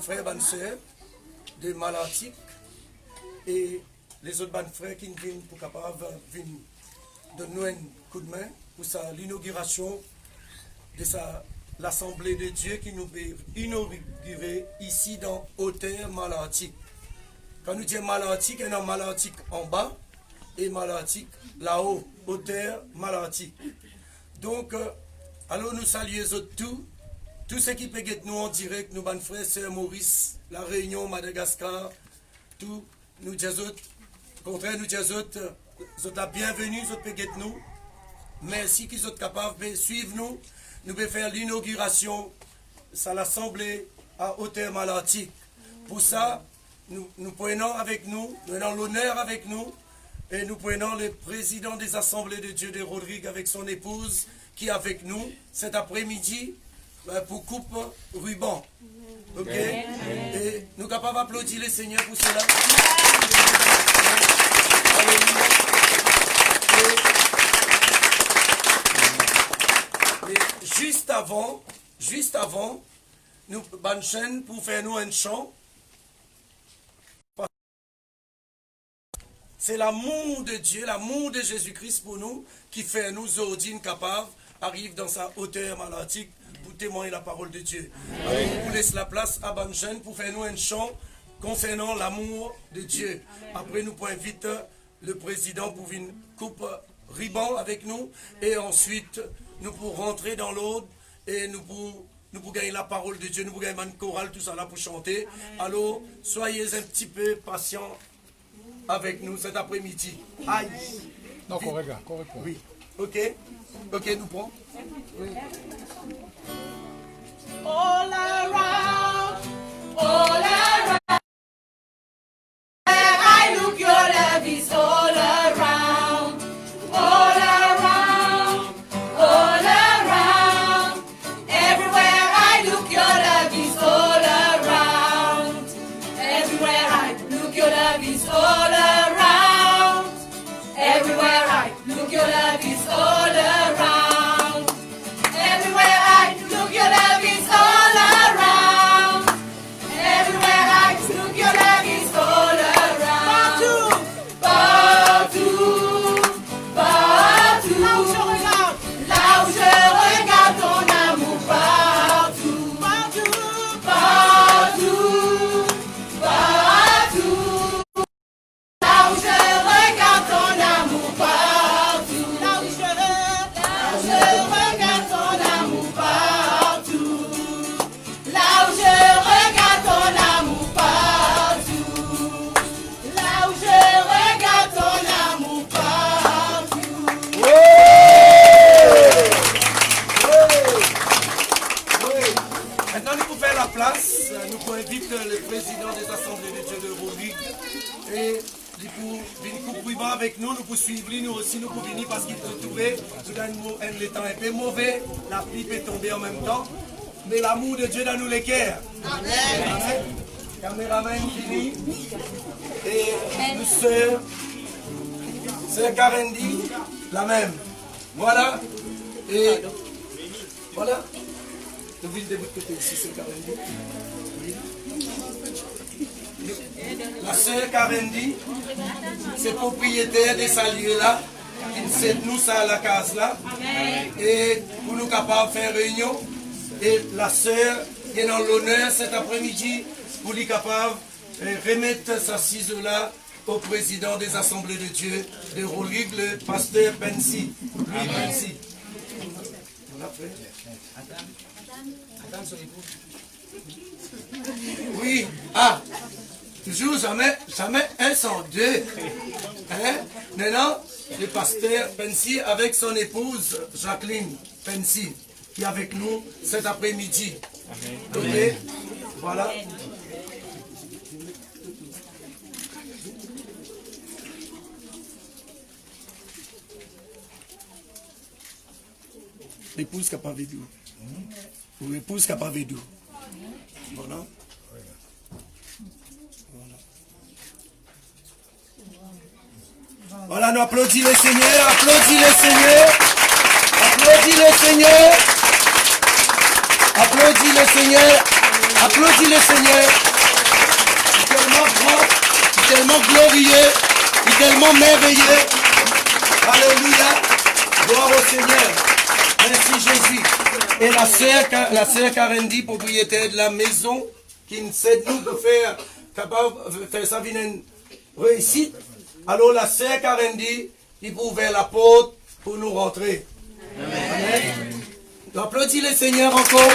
frères, bonnes sœurs de Malantic et les autres bonnes frères qui viennent pour capable venir donner un coup de main pour l'inauguration de l'Assemblée de Dieu qui nous va inaugurer ici dans Hauteur Malantic. Quand nous disons Malantic, il y a Malantic en bas et Malantic là-haut, Hauteur Malantic. Donc, alors nous saluons tous ceux qui peuvent être nous en direct, nous, bonnes frères, sœurs Maurice, La Réunion, Madagascar, tous, nous disons, contraire, nous disons, vous êtes la bienvenue, vous peuvent être nous. Merci qu'ils sont capables de suivre nous. Nous pouvons faire l'inauguration, ça l'Assemblée à Hauteur Malantic. Pour ça, nous prenons avec nous avons l'honneur avec nous, et nous prenons le président des Assemblées de Dieu de Rodrigue avec son épouse, qui est avec nous cet après-midi pour coupe ruban. Ok? Et nous sommes capables d'applaudir le Seigneur pour cela. Et juste avant, nous banchons pour faire nous un chant. C'est l'amour de Dieu, l'amour de Jésus-Christ pour nous, qui fait nous aujourd'hui capables, arrive dans sa hauteur malantique pour témoigner la parole de Dieu. Alors, on vous laisse la place à Banchen pour faire nous un chant concernant l'amour de Dieu. Après, nous invitons le président pour une coupe ruban avec nous, et ensuite, nous pourrons rentrer dans l'ordre et nous pour gagner la parole de Dieu, nous pour gagner une chorale, tout ça là pour chanter. Alors, soyez un petit peu patients avec nous cet après-midi. Aïe. Non, correct. Oui. Ok, nous prenons. Oui. All around, all around. Where I look, your love is all around, all around, all around. Everywhere I look, your love is all around. Everywhere I look, your love is all around. Everywhere I look, your love is all around. Everywhere I look, your love is all around. Everywhere I look, your love is all around. Partout, partout, là où je regarde ton amour, partout, partout, partout, partout. Là où je regarde ton amour, partout, là où je regarde ton amour, partout, là où je regarde ton amour, partout, là où je regarde ton amour, partout. Oui. Maintenant, nous pouvons faire la place. Nous pouvons inviter le président des Assemblées de Dieu de Rodrigue. Et du coup, une coupe ruban avec nous, nous pouvons suivre, nous aussi, nous pouvons venir parce qu'il peut trouver. Nous avons le temps un peu mauvais, la pluie peut tomber en même temps. Mais l'amour de Dieu dans nous les cœurs. Amen. Caméraman fini. Et nous sœur Karendi, la même. Voilà. Et voilà. Nous venons de votre côté ici, c'est Karendi. Oui. La sœur Karendi, c'est propriétaire de ce lieu-là. C'est nous ça à la case là. Et pour nous capables de faire réunion. Et la sœur qui est dans l'honneur cet après-midi pour lui capable de remettre sa ciseau-là au président des Assemblées de Dieu de Rodrigue, le pasteur Pensi. Lui, Pensi. On a fait. Oui, toujours jamais un sans deux. Hein? Maintenant, le pasteur Pensi avec son épouse Jacqueline Pensi, qui est avec nous cet après-midi. Ok, voilà. L'épouse qui n'a pas vécu. Ou l'épouse qui n'a pas vécu. Voilà. Voilà, nous applaudissons le Seigneur, applaudissons le Seigneur, applaudissons le Seigneur, applaudissons le Seigneur. Applaudis le Seigneur. Il est tellement grand, il est tellement glorieux, il est tellement merveilleux. Alléluia. Gloire au Seigneur. Merci Jésus. Et la sœur Karendi, propriétaire de la maison, qui nous aide nous pour faire ça une réussite. Alors la sœur Karendi, il peut ouvrir la porte pour nous rentrer. Amen. Applaudis le Seigneur encore.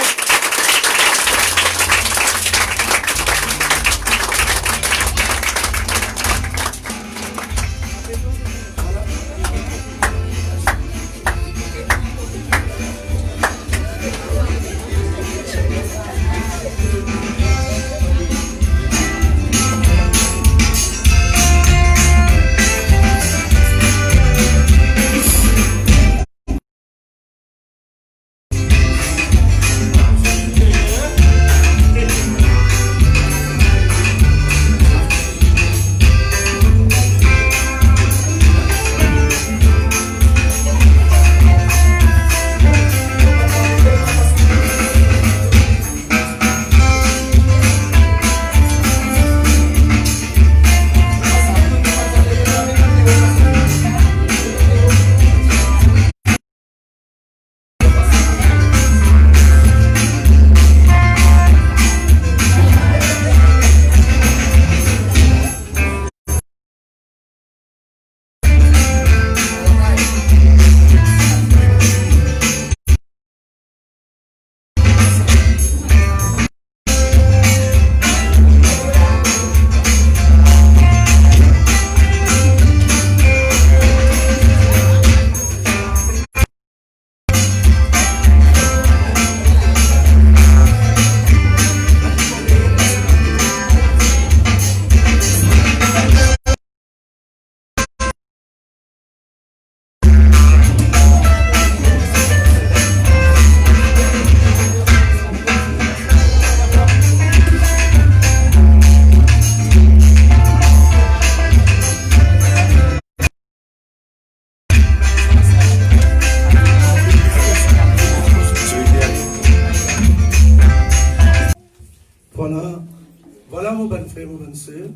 Voilà mon bon frère, mon bonne soeur.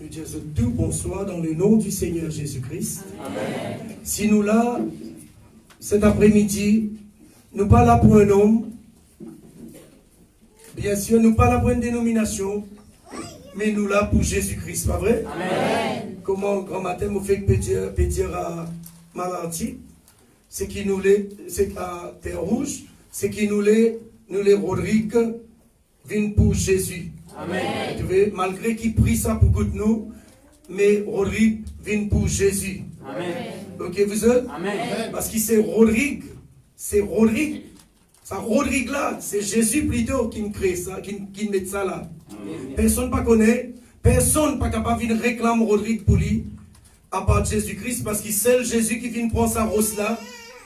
Nous disons tout bonsoir dans le nom du Seigneur Jésus-Christ. Si nous là, cet après-midi, nous pas là pour un homme, bien sûr, nous pas là pour une dénomination, mais nous là pour Jésus-Christ, pas vrai? Amen. Comment grand matin vous fait pédir à Malanti, c'est qui nous les, c'est à Terre Rouge, c'est qui nous les Rodrigue viennent pour Jésus. Amen. Tu vois, malgré qu'il prie ça pour beaucoup de nous, mais Rodrigue vient pour Jésus. Amen. Ok, vous êtes? Amen. Parce que c'est Rodrigue. C'est Rodrigue. Ça, Rodrigue là, c'est Jésus plutôt qui me crée ça, qui met ça là. Amen. Personne ne connaît, personne pas capable de réclamer Rodrigue pour lui, à part Jésus-Christ, parce que c'est Jésus qui vient prendre sa rose là,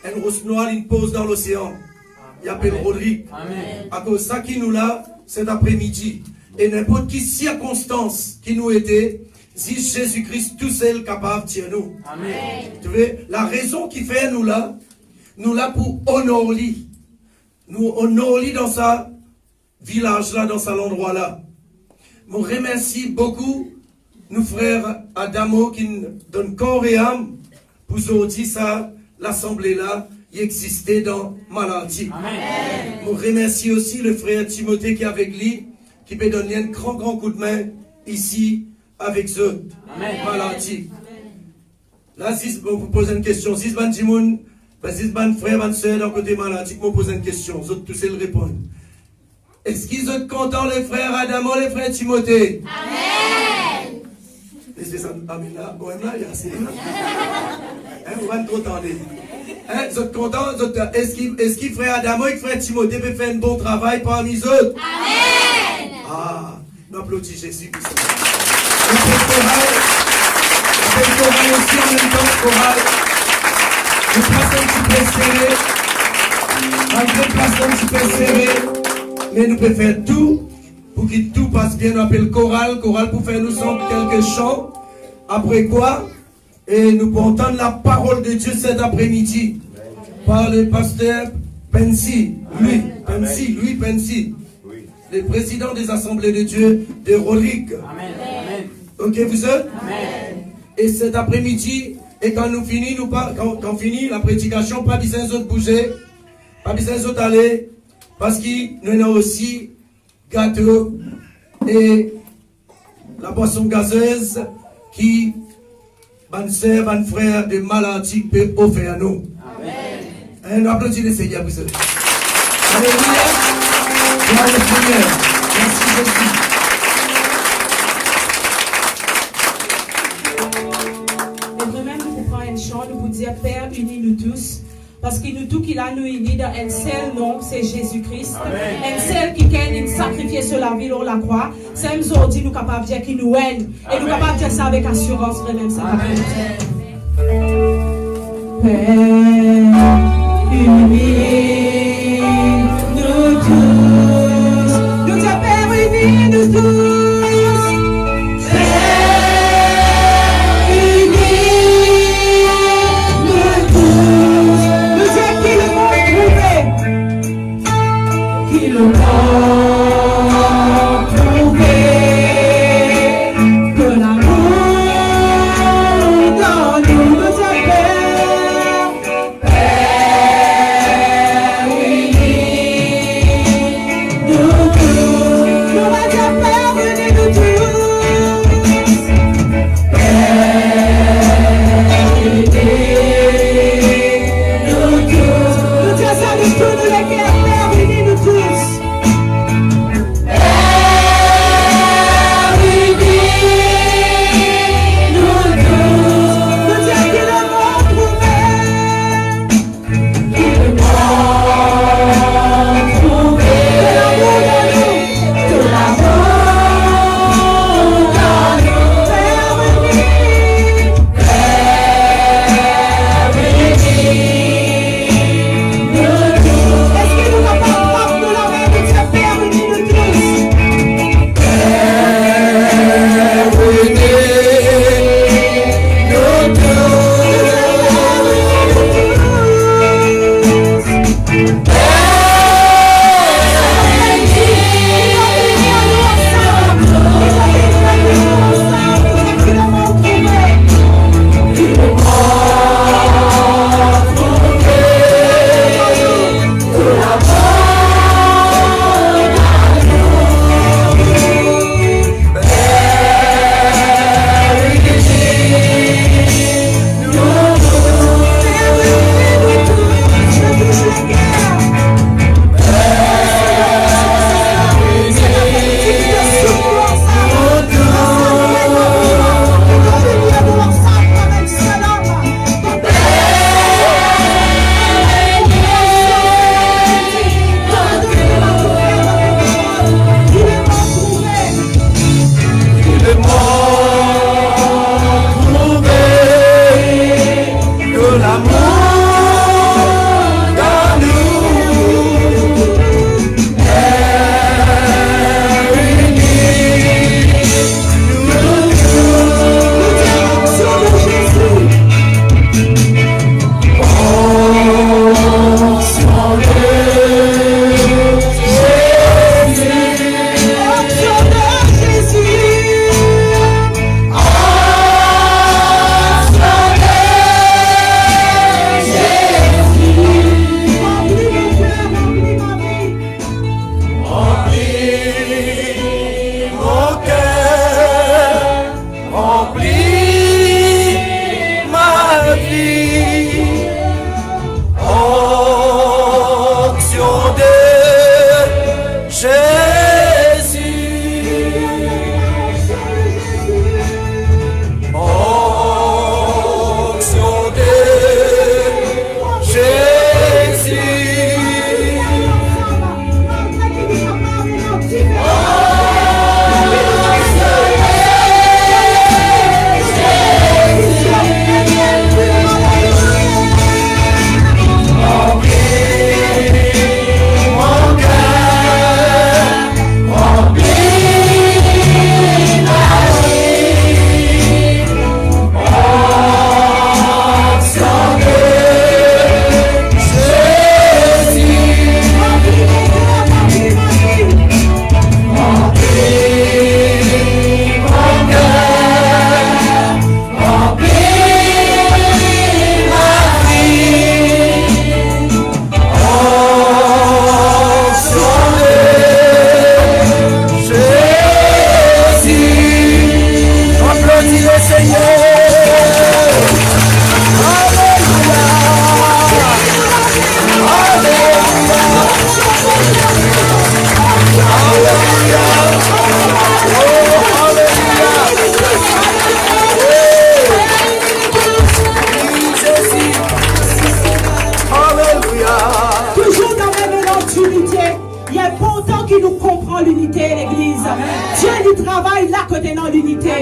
une rose noire, il pose dans l'océan. Il appelle Rodrigue. Amen. À cause de ça qui nous là, cet après-midi. Et n'importe quelle circonstance qui nous était, si Jésus-Christ tout seul capable de tirer nous. Amen. Tu vois, la raison qui fait nous là pour honorer. Nous honorer dans sa village là, dans cet endroit là. Je remercie beaucoup nos frères Adamo qui nous donnent corps et âme pour nous dire ça, l'assemblée là, il existait dans Malanti. Amen. Je remercie aussi le frère Timothée qui est avec lui, qui peut donner un grand coup de main ici avec eux. Malanti. Là, si vous posez une question, si vous avez frère, une soeur d'un côté Malanti, vous posez une question, vous tous le répondre. Est-ce qu'ils sont contents, les frères Adamo, les frères Timothée? Amen. Laissez ça, amen là, bon, là, il y a assez. Vous allez trop tendre. Vous êtes contents? Est-ce qu'il frère Adamo et frère Timothée peuvent faire un bon travail parmi eux? Amen. Ah, nous applaudissons Jésus pour ça. On fait le choral aussi en même temps, choral. Nous passons un petit peu serré. Malgré le place un petit peu serré, mais nous pouvons faire tout pour que tout passe bien. On appelle choral pour faire nous sons quelques chants. Après quoi? Et nous pouvons entendre la parole de Dieu cet après-midi par le pasteur Pensi. Lui, Pensi. le président des Assemblées de Dieu de Rolic. Amen. Ok, vous êtes? Amen. Et cet après-midi, et quand nous finissons, quand finit la prédication, pas besoin de bouger, pas besoin de aller, parce qu'il nous avons aussi gâteau et la boisson gazeuse qui, mon sœur, mon frère de maladie peut offrir à nous. Amen. Nous applaudissons le Seigneur pour ça. Alléluia. Gloire au Seigneur. Merci Jésus. Et nous-mêmes, nous pouvons un chant, nous vous dire, Père, unis-nous tous. Parce qu'il nous tout qu'il a nous unis dans un seul nom, c'est Jésus-Christ. Un seul qui a sacrifié sur la vie, on la croix. C'est nous aujourd'hui, nous capables de dire qu'il nous aime. Et nous capables de dire ça avec assurance, même ça. Père, unis-nous tous. Nous disons, Père, unis-nous tous. Père,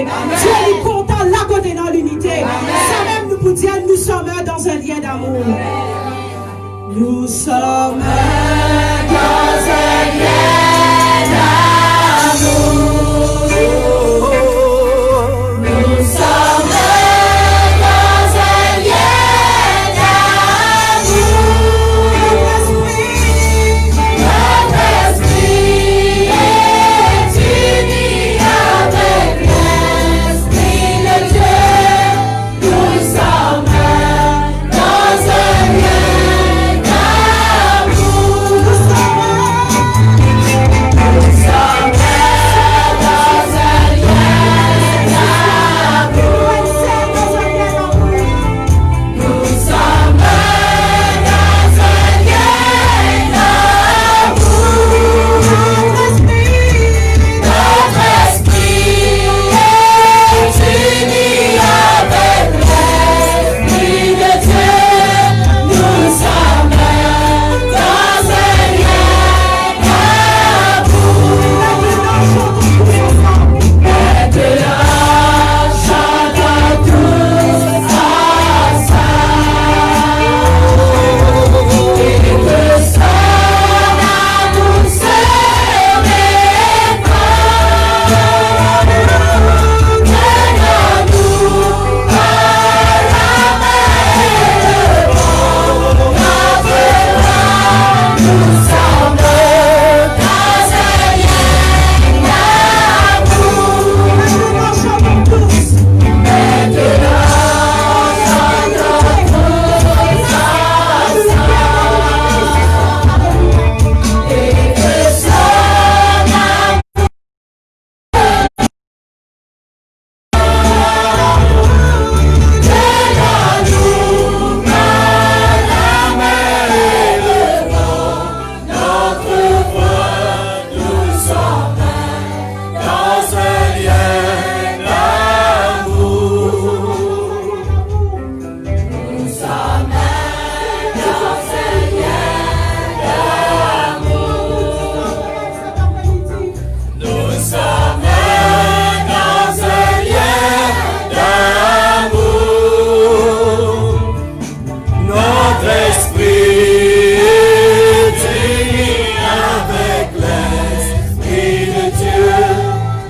Dieu est content là côté dans l'unité. Ça même nous pour dire nous sommes dans un lien d'amour. Nous sommes dans un lien d'amour.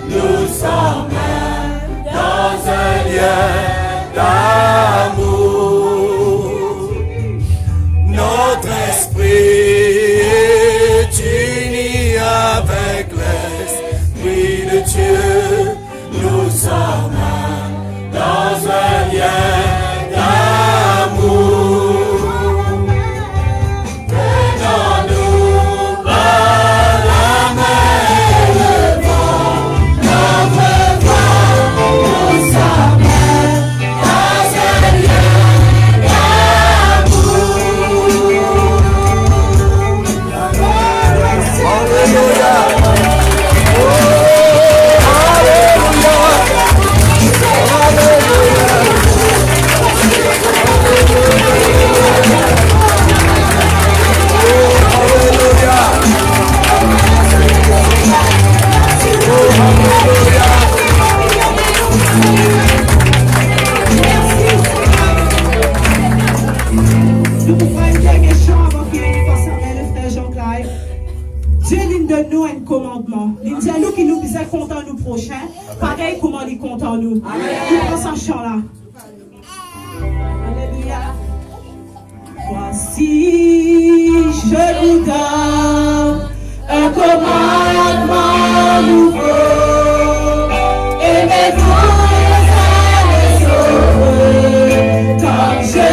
Nous sommes dans un lien d'amour. Notre esprit est uni avec l'esprit de Dieu. Nous sommes dans un lien d'amour. Pareil comment il compte en nous. Il prend sa chant là. Alléluia. Voici, je vous donne un commandement nouveau. Aimez-vous les uns les autres comme je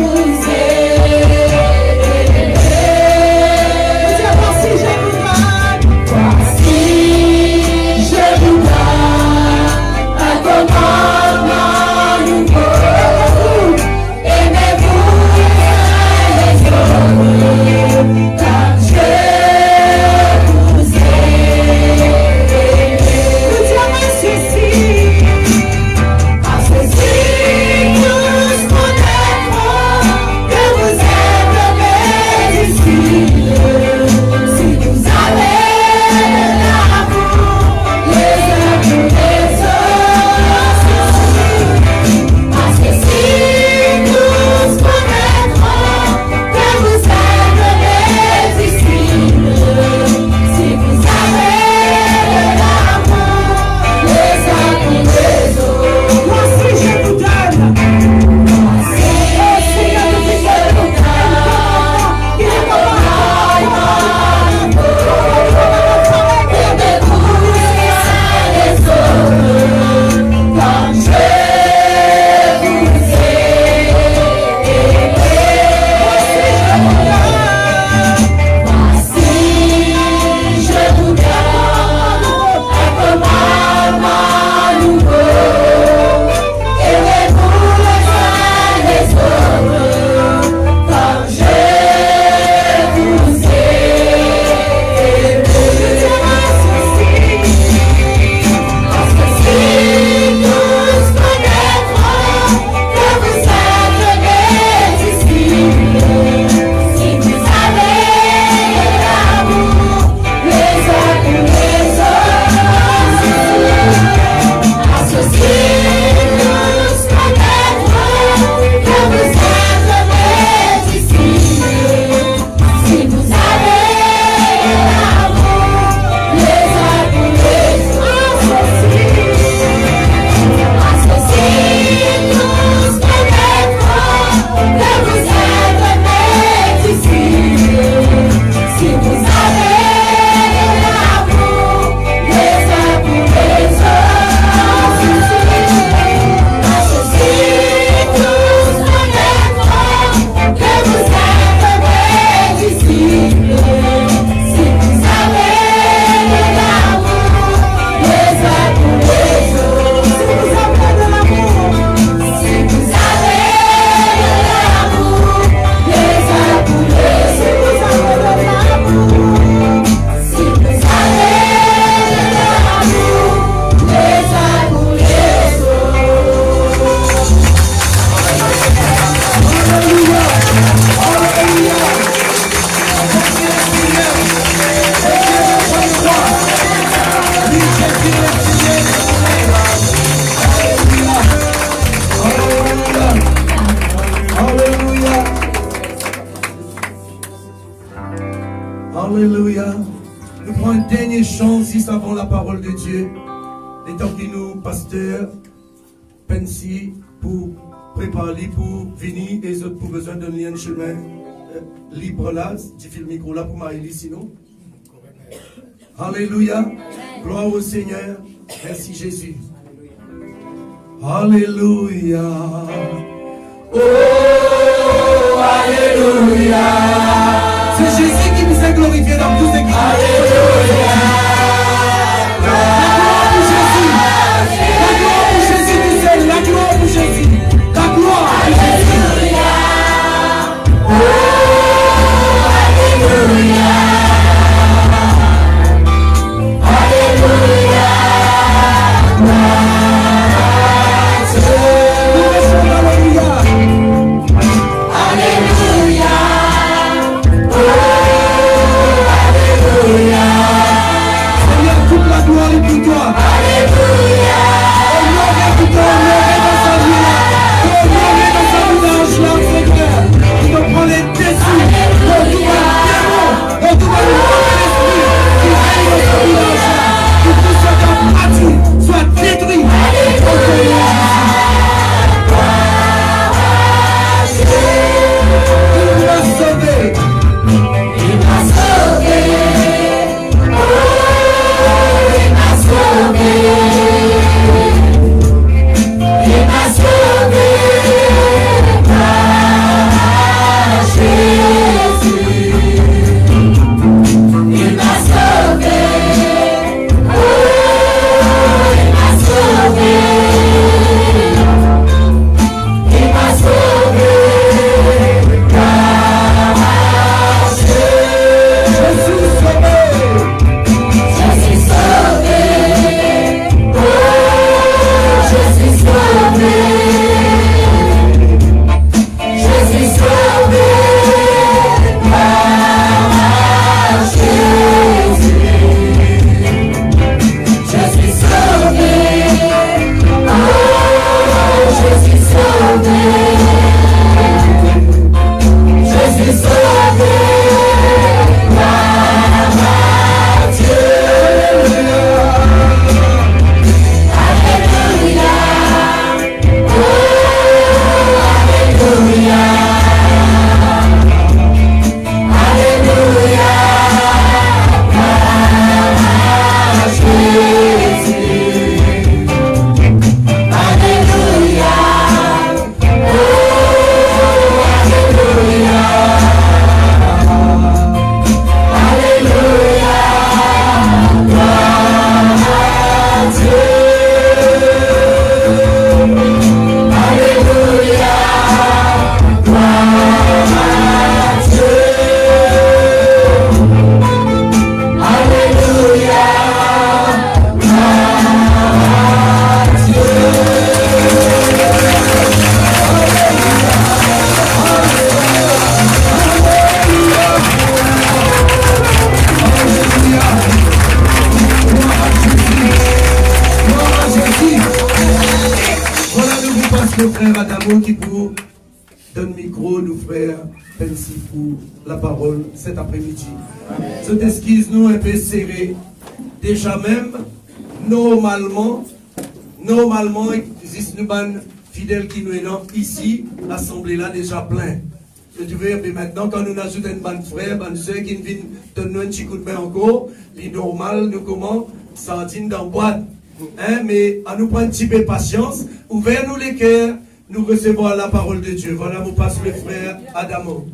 vous ai aimé. Voici, je vous donne. Voici, je vous donne un commandement nouveau. Aimez-vous les uns les autres comme je vous ai Alléluia. Nous prenons une dernière chance juste avant la parole de Dieu. Les temps qui nous, pasteur, Pensi, pour préparer, pour venir, et les autres pour besoin d'un lien de chemin libre là. Tu fais le micro là pour m'aider sinon. Alléluia. Gloire au Seigneur. Merci Jésus. Alléluia. Oh, Alléluia. C'est Jésus qui nous a glorifié dans tous ces cas. Alléluia. La gloire pour Jésus. La gloire pour Jésus tout seul. La gloire pour Jésus. La gloire pour Jésus. Oh, Alléluia. Alléluia. Soit détruit. Le frère Adamo qui pour donne micro, nous frère Pensi pour la parole cet après-midi. Cette esquisse nous un peu serré. Déjà même, normalement, existe une fidèle qui nous est ici, l'assemblée là déjà plein. Tu veux, mais maintenant, quand nous ajoutons une bonne frère, bonne soeur qui vient donner un petit coup de main encore, les normal, nous comment, sardine dans boîte. Hein, mais à nous prendre un petit peu de patience, ouvrez-nous les cœurs, nous recevons la parole de Dieu. Voilà, vous passe le frère Adamo.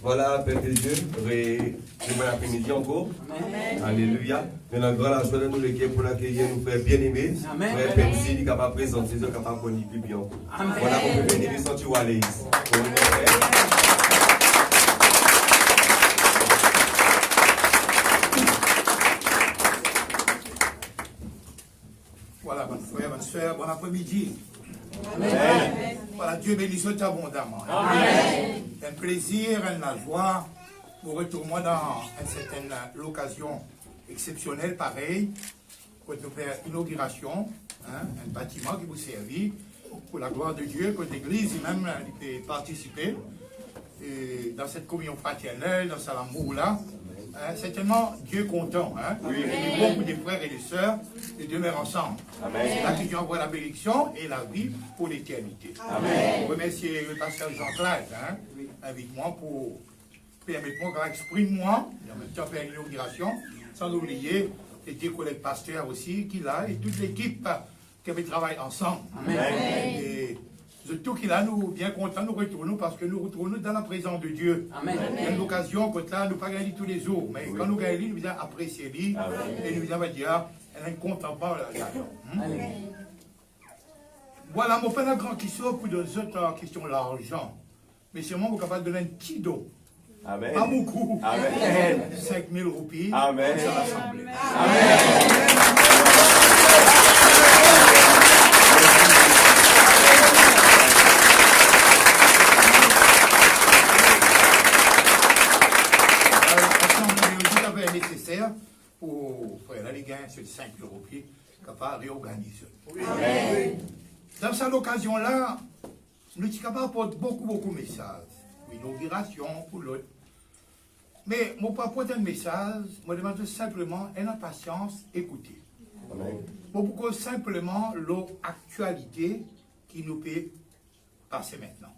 Voilà, Père de Dieu, bon après-midi encore. Amen. Alléluia. Nous avons la joie de nous les cœurs pour l'accueillir, nous frères bien-aimés. Frère Pensi, il est capable de présenter, il est capable de connaître plus bien. Voilà, on peut venir les sentir à l'aise. Voilà, bonne frère, bonne soeur, bon après-midi. Amen. Voilà, Dieu bénisse abondamment. Amen. Un plaisir, une joie pour retrouver dans une certaine occasion exceptionnelle, pareil, pour nous faire une inauguration, un bâtiment qui vous servit pour la gloire de Dieu, que l'Église même peut participer. et dans cette communion fraternelle, dans cet amour-là. Hein, certainement, Dieu est content. Hein? Oui. Il est bon pour des frères et des sœurs de demeurer ensemble. C'est là que Dieu envoie la bénédiction et la vie pour l'éternité. Je remercie le pasteur Jean-Claude. Hein? Invite-moi pour permettre-moi, exprime-moi, et en même temps faire l'inauguration, sans oublier les deux collègues pasteurs aussi qu'il a et toute l'équipe qui avait travaillé ensemble. Et surtout qu'il a, nous bien contents, nous retournons parce que nous retournons dans la présence de Dieu. Il y a une occasion, quand là, nous ne pas gagner tous les jours, mais quand nous gagnons, nous venons apprécier lui et nous venons dire, elle est contemplable là-dedans. Voilà, mon père, la grande question pour deux autres questions, l'argent. Mais seulement, vous êtes capable de donner un petit don. Amen. Pas beaucoup. Amen. 5 000 roupies. Amen. Ça l'assemblée. L'assemblée nécessaire pour faire la Ligue 1 sur 5 000 roupies, capable de réorganiser. Dans cette occasion-là, nous sommes capables d'apporter beaucoup de messages. L'inauguration pour l'autre. Mais mon pas apporter un message, je demande simplement une impatience, écouter. Pourquoi simplement l'actualité qui nous peut passer maintenant.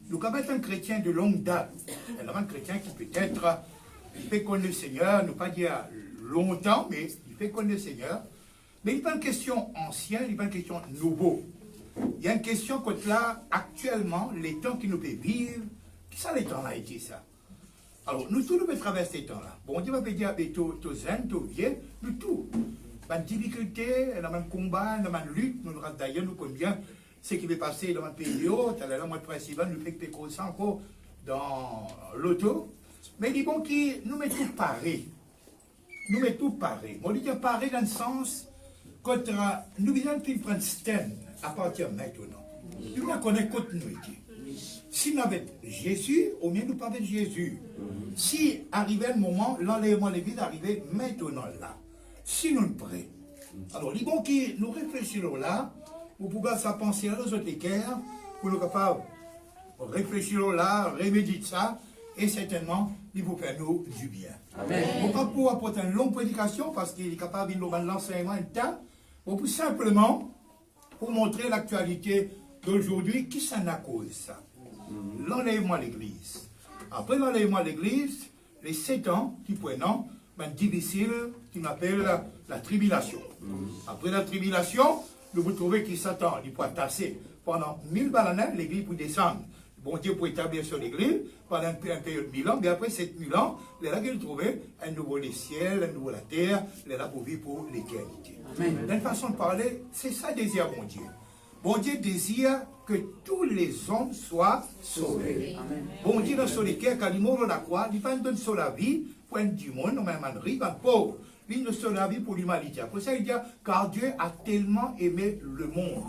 Nous sommes un chrétien de longue date. Un chrétien qui peut-être fait connaître le Seigneur, ne pas dire longtemps, mais il fait connaître le Seigneur. Mais il n'est pas une question ancienne, il n'est pas une question nouveau. Il y a une question que là, actuellement, les temps qui nous peut vivre, qui ça les temps là été ça? Alors, nous tous nous pouvons traverser ces temps-là. Bon, Dieu va dire, tout zen, tout vieux, nous tout. Dans la difficulté, dans le même combat, dans la même lutte, nous d'ailleurs, nous connaissons bien ce qui va passer dans le pays haut, dans le mois principal, nous faisons que ça encore dans l'auto. Mais il dit bon, qui nous met tout pareil. Nous met tout pareil. On dit pareil dans le sens, quand nous venons de prendre un stand à partir de maintenant. Nous ne connaissons pas continuité. Si nous avons Jésus, au mieux nous pas avec Jésus. Si arrivait le moment, l'enlèvement des vies arrivait maintenant là. Si nous sommes prêts. Alors, les bons qui nous réfléchissons là, pour pouvoir sa penser à nos autres équerres, pour nous capables de réfléchir là, remédier ça, et certainement, il vous faire nous du bien. Amen. On ne va pas pouvoir apporter une longue prédication parce qu'il est capable de nous rendre l'enseignement un temps, pour simplement, pour montrer l'actualité d'aujourd'hui, qui s'en a cause ça? L'enlèvement de l'Église. Après l'enlèvement de l'Église, les 7 ans qui prennent, ben, difficile, qui m'appelle la tribulation. Après la tribulation, nous vous trouvez qu'il s'attend, il peut tasser pendant 1000 bananes, l'Église peut descendre. Bon Dieu pour établir sur l'Église pendant un période de 1000 ans, mais après 7000 ans, il est là qu'il trouvait un nouveau les ciels, un nouveau la terre, il est là pour vivre pour l'éternité. D'une façon de parler, c'est ça désir bon Dieu. Bon Dieu désire que tous les hommes soient sauvés. Amen. Bon Dieu dans son cœur, quand il mort à la croix, il ne donne sur la vie pour un du monde, non même un riche, un pauvre. Il ne sur la vie pour l'humanité. Pour ça, il dit, car Dieu a tellement aimé le monde.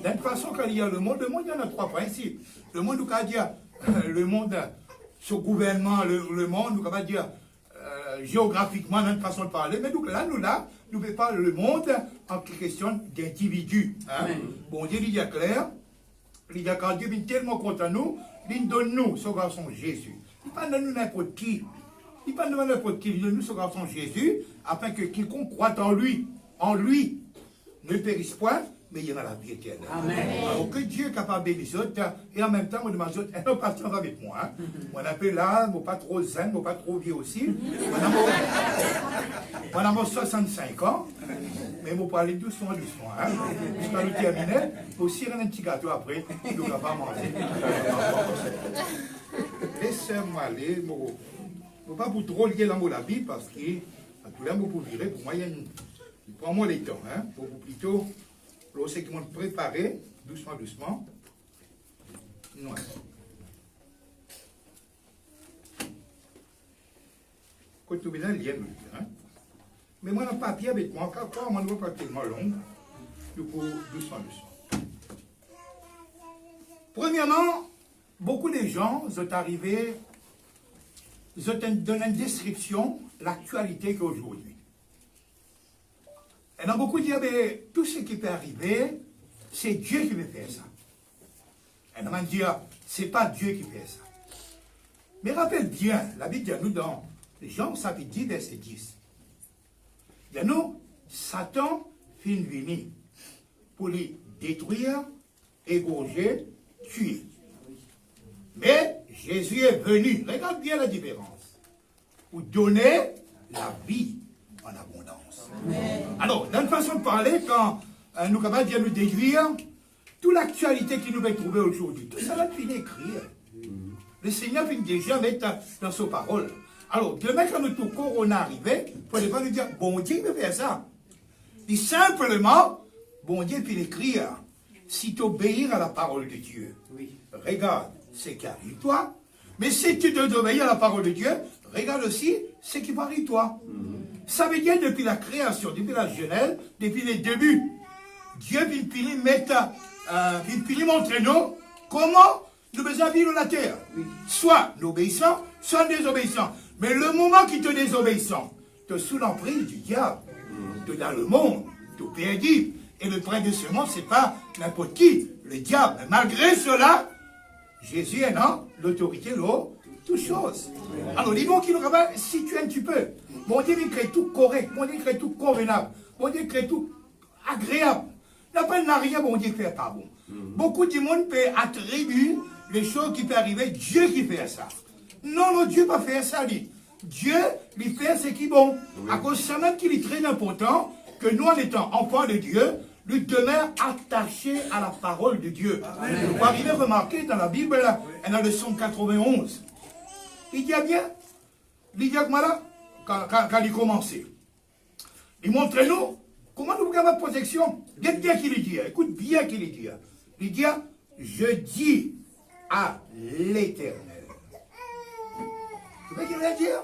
D'une façon, quand il y a le monde, il y en a 3 principes. Le monde, nous peut dire, le monde, ce gouvernement, le monde, nous peut dire, géographiquement, d'une façon de parler. Mais donc là, nous ne pouvons pas le monde en question d'individus. Hein? Bon Dieu, il dit clair, il dit quand Dieu est tellement contre nous, il donne nous son garçon Jésus. Il ne pas donne nous n'importe qui. Il ne pas donne n'importe qui, il donne nous son garçon Jésus, afin que quiconque croit en lui, ne périsse point, mais il y en a la vie éternelle. Amen. Alors que Dieu est capable de bénir les autres, et en même temps, je demande aux autres, un patience avec moi. Hein. Moi, un peu là, moi, pas trop zen, moi, pas trop vieux aussi. Moi, j'ai 65 ans, mais moi, parler doucement. Hein. Jusqu'à le terminer, aussi, un petit gâteau après, il ne va pas manger. Laissez-moi aller, moi, je ne vais pas vous trop lier dans la Bible, parce que, à tout là, pour virer, pour moi, il prend moins les temps, hein, pour vous plutôt. C'est qu'ils m'ont préparé, doucement. Non. Quand tu viens, il y a le hein. Mais moi, dans le papier avec moi, quand moi, je ne veux pas tellement long, du coup, doucement. Premièrement, beaucoup de gens sont arrivés, ils ont donné une description de l'actualité qu'aujourd'hui. Et dans beaucoup disent, tout ce qui peut arriver, c'est Dieu qui veut faire ça. Et dans dit, c'est pas Dieu qui fait ça. Mais rappelle bien, la Bible dit à nous dans Jean chapitre 10, verset 10. Il y a nous, Satan fin venir pour les détruire, égorger, tuer. Mais Jésus est venu, regarde bien la différence, pour donner la vie en abondance. Amen. Alors, dans une façon de parler, quand nous sommes capables de nous déduire, toute l'actualité qui nous va trouver aujourd'hui, tout ça va finir écrire. Le Seigneur vient déjà mettre dans sa parole. Alors, demain, quand notre corona arrivé, il ne fallait pas nous dire, bon Dieu veut faire ça. Et simplement, bon Dieu peut écrire, si tu obéis à la parole de Dieu, regarde ce qui arrive toi, mais si tu dois obéir à la parole de Dieu, regarde aussi ce qui va arriver toi. Ça veut dire depuis la création, depuis la Genèse, depuis les débuts, Dieu vient montrer nous comment nous devons vivre la terre. Soit nous obéissons, soit désobéissons. Mais le moment qui te désobéissant, tu es sous l'emprise du diable. Tu es dans le monde, tu es perdu. Et le prince de ce monde, ce n'est pas n'importe qui, le diable. Mais malgré cela, Jésus est dans l'autorité de toutes choses. Alors, dis-moi qu'il nous va situer un petit peu. Mon Dieu crée tout correct, mon Dieu crée tout convenable, mon Dieu crée tout agréable. N'a rien, mon Dieu fait pas bon. Beaucoup de monde peut attribuer les choses qui peuvent arriver, Dieu qui fait ça. Non, Dieu ne va pas faire ça, lui. Dieu, lui fait ce qui est bon. À cause de ça même qu'il est très important que nous, en étant enfants de Dieu, nous demeurons attachés à la parole de Dieu. Vous arrivez à remarquer dans la Bible, dans la leçon 91, il dit bien, il dit voilà, quand il commençait, il montre nous comment nous avons la protection. Regarde bien qu'il dit, écoute bien qu'il dit. Il dit, je dis à l'Éternel. Tu vois ce qu'il veut dire?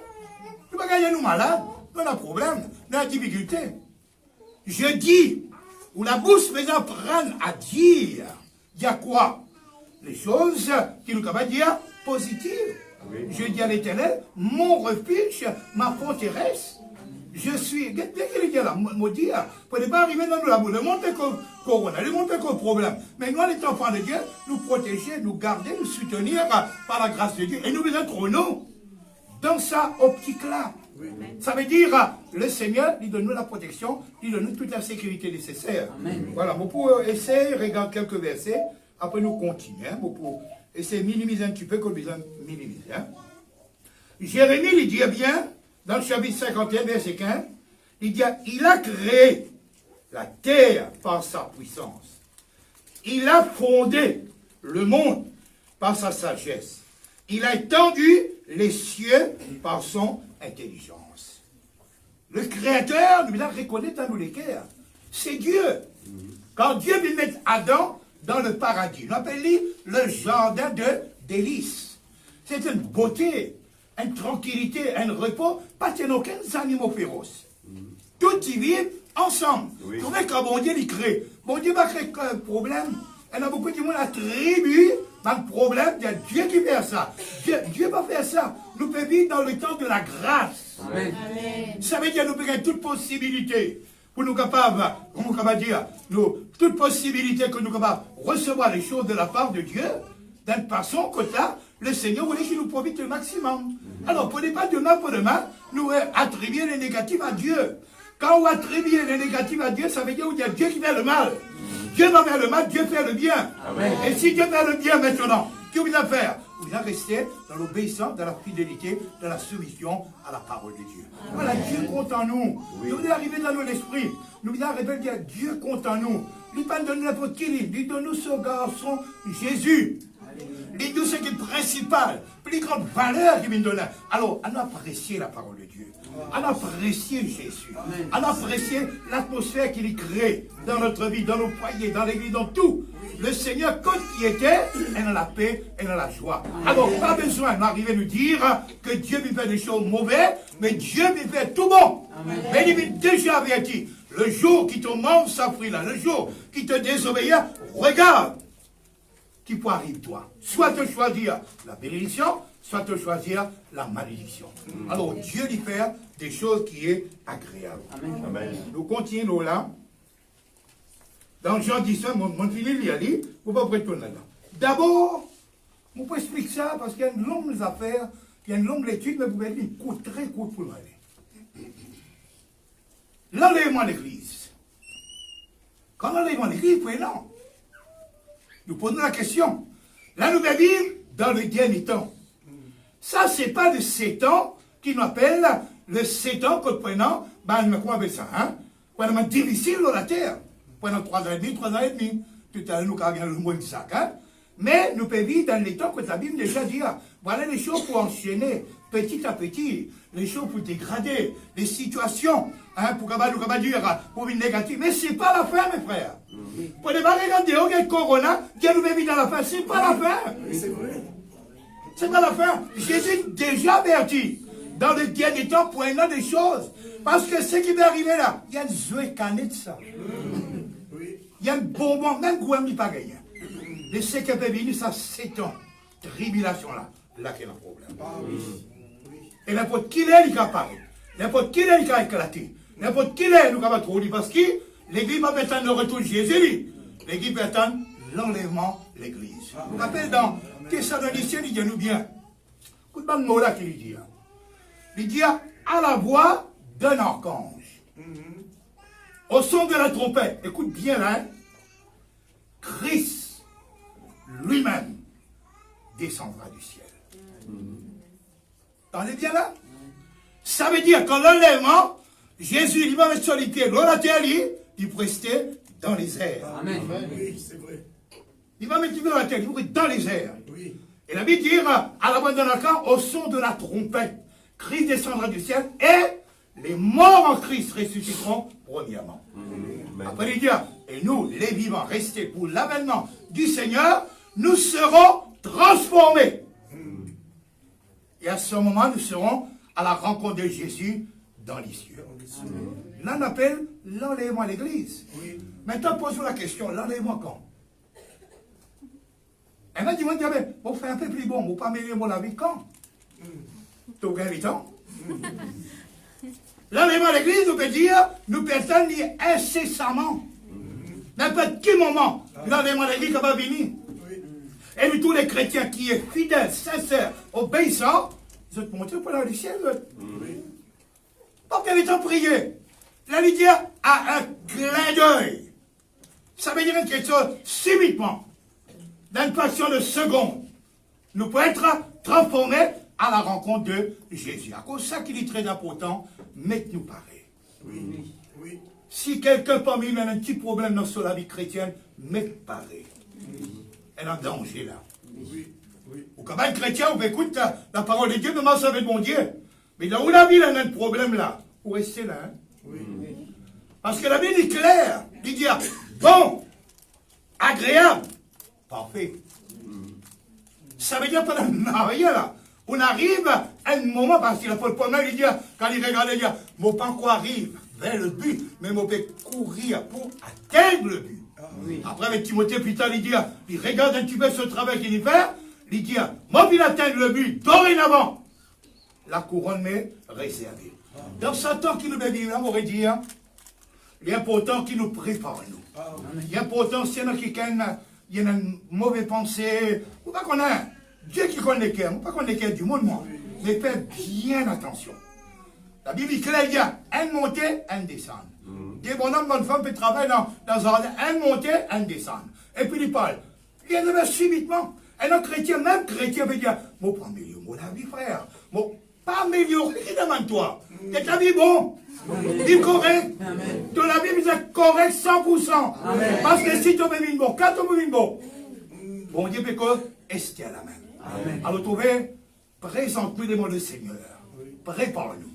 Tu vas gagner nous malades, on a un problème, on a une difficulté. Je dis, ou la bouche faisant prendre à dire, il y a quoi? Les choses qui nous capables de dire positives. Oui. Je dis à l'Éternel, mon refuge, ma forteresse. Je suis, bien qu'il dit là, maudit, pour ne pas arriver dans nous la boule, le monde est comme corona, le monde est comme problème. Mais nous, les enfants de Dieu, nous protéger, nous garder, nous soutenir par la grâce de Dieu. Et nous être nous dans sa optique-là. Oui. Ça veut dire, le Seigneur, il donne nous la protection, il donne nous toute la sécurité nécessaire. Amen. Voilà, bon, pour essayer, regarde quelques versets, après nous continuons, hein, bon, pour essayer de minimiser un petit peu, comme besoin de minimiser. Hein. Jérémie, il dit bien, dans le chapitre 51, verset 15, il dit, il a créé la terre par sa puissance. Il a fondé le monde par sa sagesse. Il a étendu les cieux par son intelligence. Le Créateur, nous devons reconnaître dans nous les cœurs. C'est Dieu. Quand Dieu veut mettre Adam dans le paradis, on appelle le jardin de délices. C'est une beauté, une tranquillité, un repos, pas de aucun animaux féroces. Tout y vivent ensemble. Oui. Vous voyez quand bon Dieu les crée. Bon Dieu va créer un problème. Il y a beaucoup de monde attribue dans le problème. Il y a Dieu qui fait ça. Dieu va faire ça. Nous pouvons vivre dans le temps de la grâce. Amen. Ça veut dire que nous pouvons toute possibilité pour nous capables, comment on va dire, toute possibilité que nous capables recevoir les choses de la part de Dieu, d'une façon que là, le Seigneur voulait qu'il nous profite le maximum. Alors, pour ne pas demain pour demain, nous attribuer les négatifs à Dieu. Quand on attribue les négatifs à Dieu, ça veut dire qu'il y a Dieu qui fait le mal. Dieu va faire le mal, Dieu fait le bien. Amen. Et si Dieu fait le bien maintenant, que vous allez faire? Vous allez rester dans l'obéissance, dans la fidélité, dans la soumission à la parole de Dieu. Amen. Voilà, Dieu compte en nous. Oui. Nous allons arriver dans notre esprit. Nous allons arriver à dire, Dieu compte en nous. Il ne donne pas n'importe qui, il donne nous ce garçon, Jésus. Et nous, c'est le principal, plus grande valeur qu'il me donne. Alors, on apprécie la parole de Dieu. On apprécie Jésus. On apprécie l'atmosphère qu'il crée dans notre vie, dans nos foyers, dans l'église, dans tout. Le Seigneur, quand il était, elle a la paix, elle a la joie. Alors, pas besoin d'arriver à nous dire que Dieu lui fait des choses mauvaises, mais Dieu lui fait tout bon. Mais il m'a déjà averti. Le jour qui te mange sa fruit là, le jour qui te désobéit, regarde. Qui peut arriver toi. Soit te choisir la bénédiction, soit te choisir la malédiction. Alors Dieu lui fait des choses qui est agréable. Amen. Amen. Nous continuons là. Dans Jean 19, mon fils il y a dit, vous ne pouvez pas retourner là. D'abord, on peut expliquer ça parce qu'il y a une longue affaire Il y a une longue étude, mais vous pouvez dire une courte, très courte pour aller. L'enlèvement de l'Église. Quand l'enlèvement de l'Église, non. Nous posons la question. Là, nous allons vivre dans le dernier temps. Ça, ce n'est pas le Satan qui nous appelle le Satan comprenant, comment on appelle ça, hein? Pendant difficile dans la terre. Pendant 3 ans et demi, 3 ans et demi. Tout à l'heure, nous avons le mot exact, hein? Mais nous pouvons vivre dans les temps que la Bible déjà dit. Voilà les choses pour enchaîner petit à petit, les choses pour dégrader, les situations, hein, pour nous dire, pour une négative. Mais ce n'est pas la fin, mes frères. Pour ne pas regarder, il y a le corona, Dieu nous met dans la fin. Ce n'est pas la fin. C'est vrai. C'est pas la fin. Jésus déjà averti dans le dernier temps pour un des choses. Parce que ce qui va arriver là, il y a une jouet canet de ça. Il y a un bonbon, même gouvernement n'est pas gagné. Mais ce qui peut venir, ça, c'est une tribulation là. Là qu'il y a un problème. Et n'importe qui est, il va apparaître. N'importe qui est, il va éclater. N'importe qui est, nous va trouver. Parce que l'église va attendre le retour de Jésus. L'église va attendre l'enlèvement de l'église. Vous rappelez dans Thessaloniciens, il dit nous bien. Écoute pas le mot là qu'il dit. Il dit à la voix d'un archange. Au son de la trompette. Écoute bien là. Hein? Christ lui-même descendra du ciel. T'entendez bien là? Ça veut dire qu'en l'enlèvement, Jésus, il va mettre sur les pieds, dans la terre, il peut rester dans les airs. Amen. Oui, c'est vrai. Il va mettre dans la terre, il va rester dans les airs. Oui. Et la Bible dit, à la voix d'un archange, au son de la trompette, Christ descendra du ciel et les morts en Christ ressusciteront premièrement. Après, il dit, et nous, les vivants, restés pour l'avènement du Seigneur, nous serons transformés. Et à ce moment, nous serons à la rencontre de Jésus dans les cieux. Là, on appelle l'enlèvement à l'église. Oui. Maintenant, posons la question, l'enlèvement quand? Et maintenant, tu vas dire, on fait un peu plus bon, on ne peut pas améliorer la vie quand? Tu as gagné temps? L'enlèvement à l'église, on peut dire, nous personnes incessamment. N'importe quel moment, l'enlèvement à l'église va venir. Et puis tous les chrétiens qui sont fidèles, sincères, obéissants, ils ont monté pour aller au ciel. Pas qu'elle est en prier. La Lydia a un clin d'œil. Ça veut dire quelque chose subitement, dans une fraction de seconde. Nous pouvons être transformés à la rencontre de Jésus. À cause de ça qu'il est très important, mettez-nous pareil. Oui. Oui. Si quelqu'un parmi nous a un petit problème dans la vie chrétienne, mettez pareil. Elle est en danger là. Oui. Oui. Ou quand même chrétien, on écoute la parole de Dieu, mais moi ça veut mon Dieu. Mais là où la vie a un problème là, vous restez là. Hein? Oui. Parce que la Bible est claire. Il dit bon, agréable, parfait. Ça veut dire pendant rien là. On arrive à un moment, parce qu'il a pas le point, il dit, quand il regarde, il dit, mon pas quoi arrive vers le but, mais mon peut courir pour atteindre le but. Oui. Après, avec Timothée, plus tard, il regarde un petit peu ce travail qu'il fait, il dit, moi, il atteindre le but, dorénavant, la couronne m'est réservée. Dans ce temps qui nous bénit, on aurait dit, il est important qu'il nous prépare, nous. Il est important, s'il y en a qui il y a une mauvaise pensée, ou pas qu'on a Dieu qui connaît le cœur, pas qu'on ait le cœur du monde, moi. Mais faites bien attention. La Bible est claire, il y a un monter, un descendre. Des bonhommes, bonnes femmes peuvent travailler dans un monter, un descendre. Et puis il parle. Il y en a subitement. Un autre chrétien, même chrétien, veut dire, moi, pas améliorer mon avis, frère. Moi, pas améliorer, qui demande toi? T'es ta vie bon? Vive correct. De la Bible, c'est correct 100%. Amen. Parce que si tu veux bon, quand tu veux bon, bon Dieu peut rester à la main. Amen. Alors, trouvez, présente-nous les mots du Seigneur. Prépare-nous.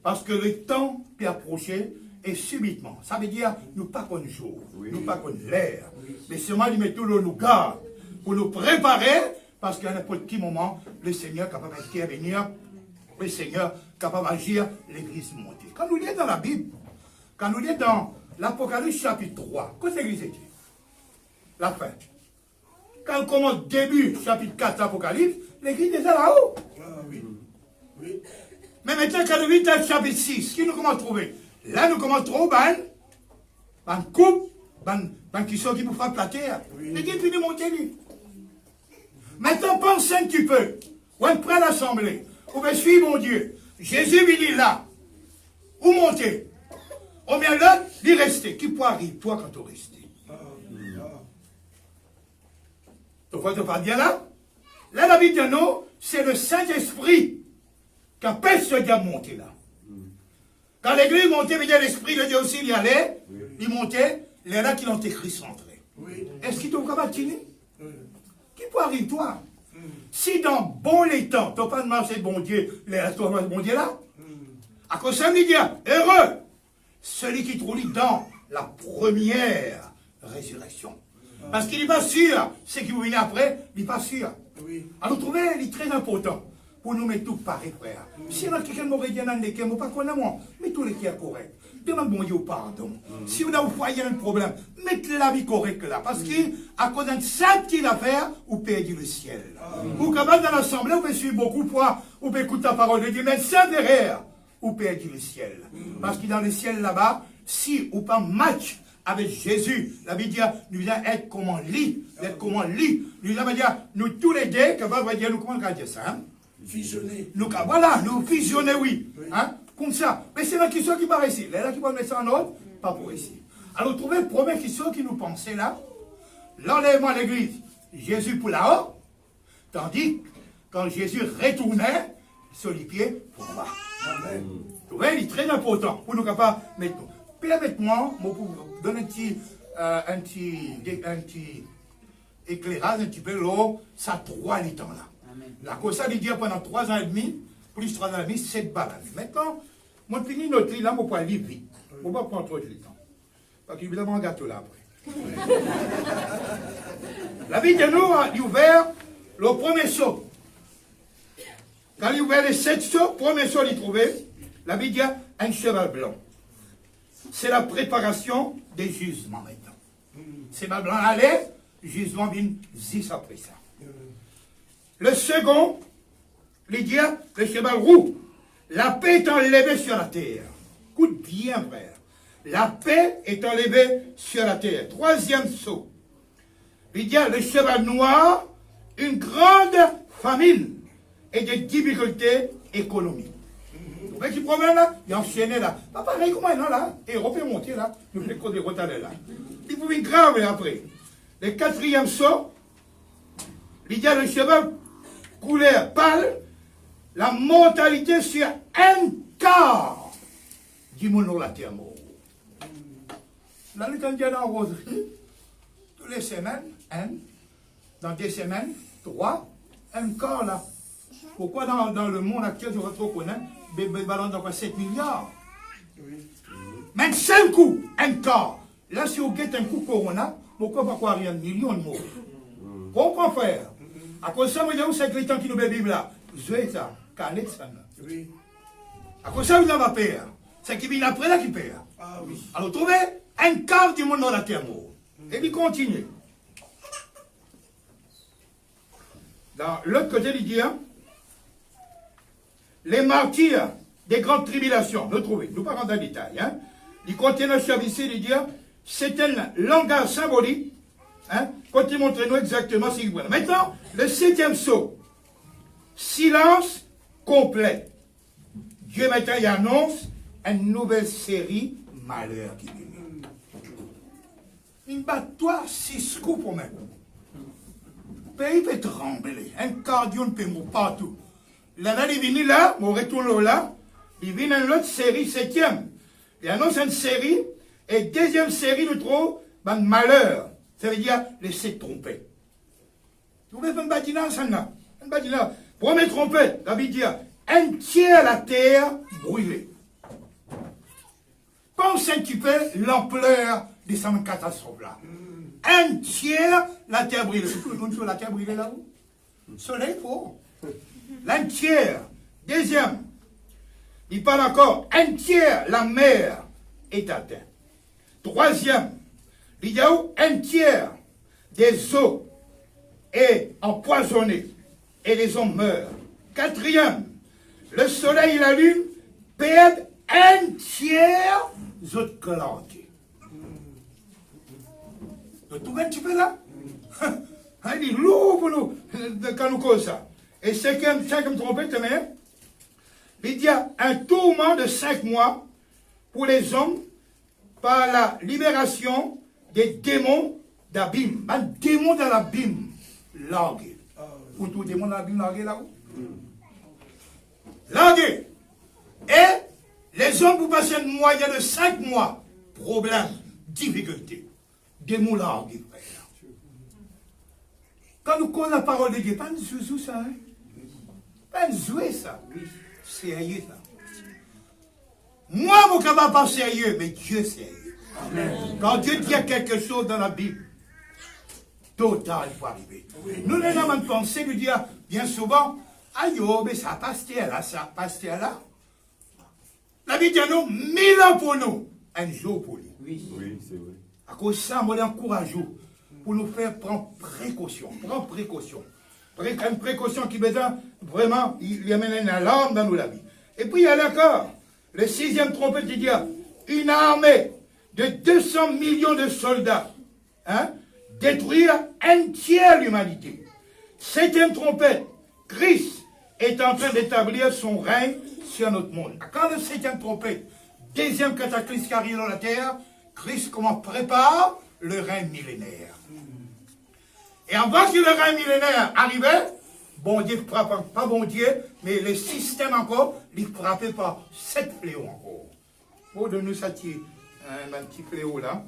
Parce que le temps peut approcher et subitement. Ça veut dire, nous pas qu'on jour, nous pas qu'on l'air. Mais seulement, il met tout le nous garde pour nous préparer, parce qu'à n'importe quel moment, le Seigneur est capable d'intervenir, le Seigneur est capable d'agir, l'église montée. Quand nous lisons dans la Bible, quand nous lisons dans l'Apocalypse chapitre 3, qu'est-ce que l'église était? La fin. Quand on commence début, chapitre 4 l'Apocalypse, l'église est déjà là-haut. Oui. Oui. Mais maintenant, quand nous lisons dans le chapitre 6, qui nous commence à trouver? Là, nous commençons à trouver une coupe, qui sont qui pour frapper la terre. L'église finit de monter, lui. Maintenant, pense un petit peu. On prend l'assemblée. Vous pouvez suivre mon Dieu. Jésus il est là. Où monter? On vient là, il rester. Qui peut arriver, toi, quand tu restes? Tu vois, tu parles bien là? Là, la vie de nous, c'est le Saint-Esprit qui empêche ce diable de monter là. Quand l'église montait, il y a l'Esprit de Dieu aussi, il y allait, il montait, il y en a qui l'ont écrit centré. Est-ce qu'il t'a capable de tenir? Qui peut arriver, toi? Si dans bon les temps, tu n'as pas de marché de bon Dieu, toi, bon Dieu là, à cause de ça, il dit, heureux, celui qui trouve dans la première résurrection. Parce qu'il n'est pas sûr, ce qui vous venez après, il n'est pas sûr. Alors, vous trouvez, il est très important pour nous mettre tout pareil, frère. Si on a quelqu'un qui m'aurait dit dans les cas, moi, pas qu'on a moi, mais tous les cas corrects. Demande bon Dieu pardon. Si vous avez un problème, mettez la vie correcte là. Parce qu'à cause d'un simple petit affaire, vous perdez le ciel. Vous, quand même, dans l'assemblée, vous pouvez suivre beaucoup, vous pouvez écouter la parole de Dieu, mais ça derrière, vous perdez le ciel. Parce que dans le ciel là-bas, si vous pas match avec Jésus, la Bible dit, nous allons être comme un lit, nous allons dire, nous tous les deux, que va dire, nous comment on va dire ça, hein? Fusionner. Nous, voilà, nous fusionner, oui. Hein? Comme ça. Mais c'est la question qui part ici. Là, qui va mettre ça en ordre, pas pour ici. Alors, trouvez la première question qui nous pensait là. L'enlèvement de l'église, Jésus pour là-haut. Tandis que quand Jésus retournait sur les pieds pour en bas. Amen. Vous voyez, il est très important pour nous capables de mettre. Permettez-moi, pour vous donner un petit éclairage, un petit peu l'eau, ça 3 temps là. La cause ça, il dit pendant 3 ans et demi, plus 3 ans et demi, 7 balles. Maintenant, moi, je finis notre livre là, je vais lire vite. Je ne vais pas prendre trop de temps. Parce qu'il y a évidemment un gâteau là après. La vie de nous, il a ouvert le premier saut. Quand il a ouvert les 7 sauts, le premier saut, il a trouvé, la vie dit un cheval blanc. C'est la préparation des jugements maintenant. Cheval blanc allait, jugement vient 10 après ça. Le second, il dit, le cheval roux, la paix est enlevée sur la terre. Écoute bien, frère. La paix est enlevée sur la terre. Troisième saut. Il dit, le cheval noir, une grande famine et des difficultés économiques. Vous voyez qui problème là? Il est enchaîné là. Pas pareil, comment il est là? Et Europe monté là. Nous faisons des retards là. Il vous met grave après. Le quatrième saut, il dit, le cheval couleur pâle, la mortalité sur un quart du monde la terre mort. Là, nous avons dit dans Roserie, toutes les semaines, dans 2 semaines, 3, un quart là. Pourquoi dans le monde actuel, je retrouve qu'on a des ballons dans 7 milliards? Même 5 coups, un quart. Là, si vous guettez un coup Corona, pourquoi pas rien de millions de morts? Comprends, frère? À cause de ça, vous savez que les temps qui nous bébent là, vous avez ça, canet ça. Oui. À cause de ça, vous avez peur. C'est qui vient après là qui perd. Ah oui. Alors, trouvez un quart du monde dans la terre mort. Et puis, continuez. Dans l'autre côté, il dit, hein, les martyrs des grandes tribulations, nous trouvons, nous parlons dans le détail, hein, il continue à ici, il dit, c'est un langage symbolique. Hein? Quand il montre nous exactement ce qu'il voit. Maintenant, le 7e saut. Silence complet. Dieu maintenant il annonce une nouvelle série malheur qui vient. Une battoir 6 coups pour même. Le pays peut trembler. Un cardio peut mourir partout. Là, il vient là, on retourne là. Il vient dans l'autre série 7e. Il annonce une série. Et 2e série, nous trouvons un malheur. Ça veut dire laisser tromper. Vous pouvez faire un bâtiment, ça n'a. Un bâtiment. Première trompette, la Bible dit, un tiers la terre brûlée. Pense un petit peu l'ampleur de cette catastrophe-là. Un tiers la terre brûlée. Tout le monde sur la terre brûlée là-haut. Soleil fort. Un tiers. 2e. Il parle encore. Un tiers la mer est atteinte. 3e. Il y a un tiers des eaux est empoisonné et les hommes meurent. 4e, le soleil et la lune perdent un tiers des autres clartés. Vous trouvez un petit peu là? Il est lourd pour nous, quand nous causons ça. Et 5e trompette, mais il y a un tourment de 5 mois pour les hommes par la libération des démons d'abîme. Un démon de l'abîme, largué. Pour tout démon de l'abîme, largué là-haut. Largué. Et les hommes, vous passez une moyenne de 5 mois. Problème, difficulté. Démon largué, frère. Quand nous connaissons la parole de Dieu, pas nous jouer ça, hein? Pas nous jouer ça. Sérieux ça. Moi, mon camarade, pas sérieux, mais Dieu sérieux. Amen. Quand Dieu dit quelque chose dans la Bible, total, il faut arriver. Nous, les hommes de pensée, nous disent bien souvent, aïe, mais ça passe là, ça passe là. La Bible dit à nous, 1000 ans pour nous, un jour pour lui. Oui, c'est vrai. À cause de ça, on encourage pour nous faire prendre précaution. Prendre précaution. Une précaution qui besoin, vraiment, il amène une alarme dans nous la vie. Et puis il y a encore, le 6e trompette, il dit, une armée de 200 millions de soldats, hein, détruire un tiers de l'humanité. 7e trompette, Christ est en train d'établir son règne sur notre monde. Quand le 7e trompette, 2e cataclysme qui arrive dans la terre, Christ comment prépare le règne millénaire. Et avant que le règne millénaire arrivait, bon Dieu frappe, pas bon Dieu, mais le système encore, il frappait par 7 fléaux encore. Pour de nous sortir un petit fléau là,